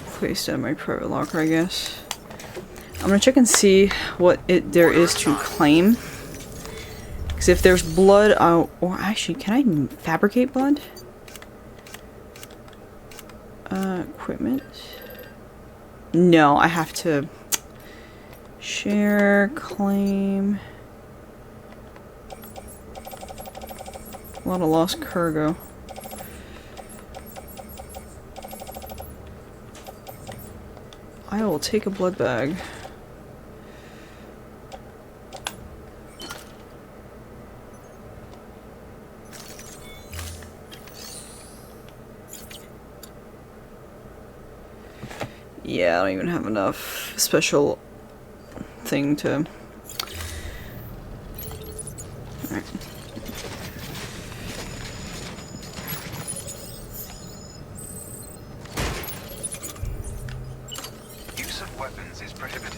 Place it in my private locker, I guess. I'm gonna check and see what there is to claim. Because if there's blood, or actually, can I fabricate blood? Equipment. No, I have to share, claim. A lot of lost cargo. I will take a blood bag. Yeah, I don't even have enough special thing to... Alright.
use of weapons is prohibited.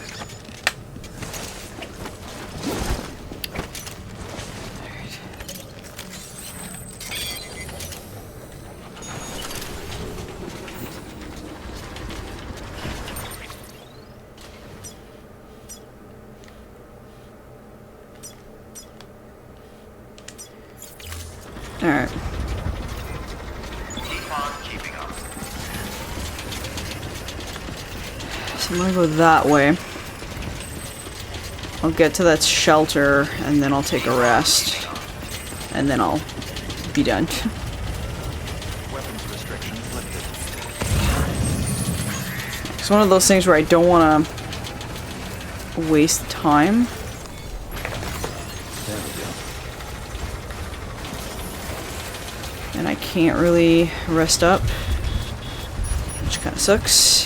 Alright.
Keep on keeping up.
So I'm gonna go that way. I'll get to that shelter and then I'll take a rest. And then I'll be done.
Weapons restrictions lifted.
It's one of those things where I don't want to waste time.
There we go.
And I can't really rest up, which kind of sucks.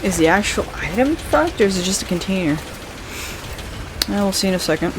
Is the actual item fucked or is it just a container? We'll see in a second.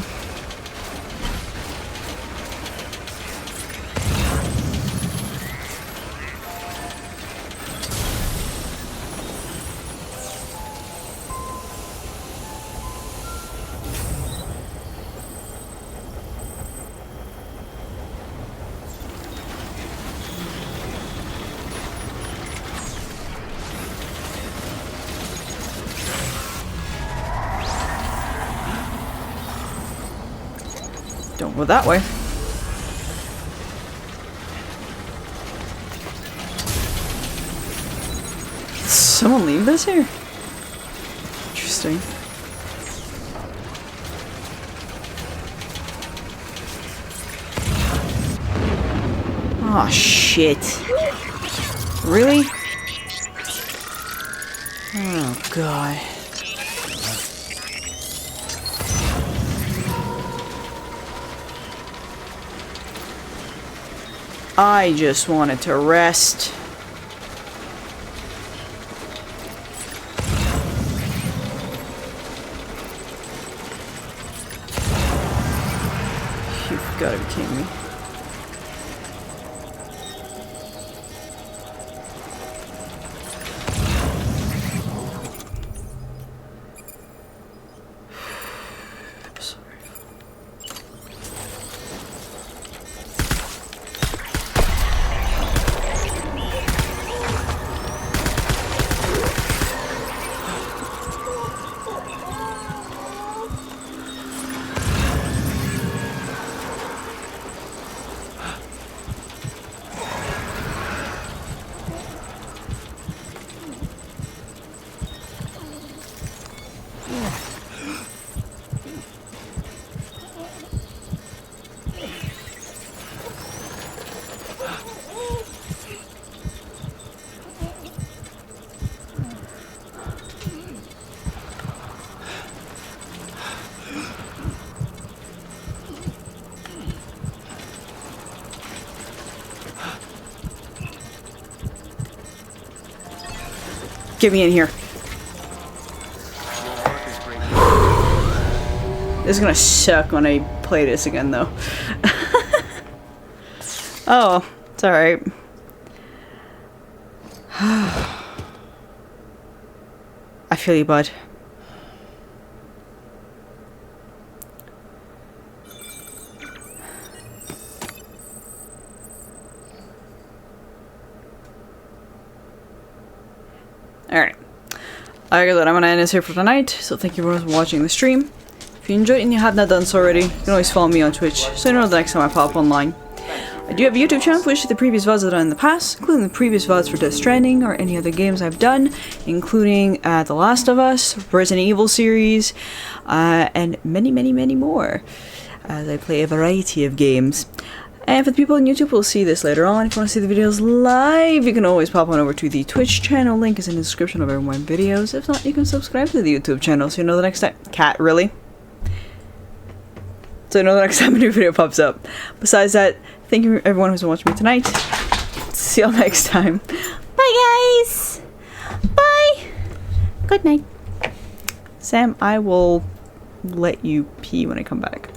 Don't go that way. Did someone leave this here? Interesting. Oh shit. Really? Oh god. I just wanted to rest. You've got to be kidding me. Get me in here. This is gonna suck when I play this again, though. Oh, it's alright. I feel you, bud. Alright. Like I said, I'm gonna end this here for tonight, so thank you for watching the stream. If you enjoyed and you have not done so already, you can always follow me on Twitch, so you know the next time I pop online. I do have a YouTube channel for which the previous VODs I've done in the past, including the previous VODs for Death Stranding or any other games I've done, including The Last of Us, Resident Evil series, and many, many, many more, as I play a variety of games. And for the people on YouTube, we'll see this later on. If you want to see the videos live, you can always pop on over to the Twitch channel. Link is in the description of every one of my videos. If not, you can subscribe to the YouTube channel so you know the next time. Cat, really? So you know the next time a new video pops up. Besides that, thank you everyone who's been watching me tonight. See y'all next time.
Bye, guys. Bye. Good night.
Sam, I will let you pee when I come back.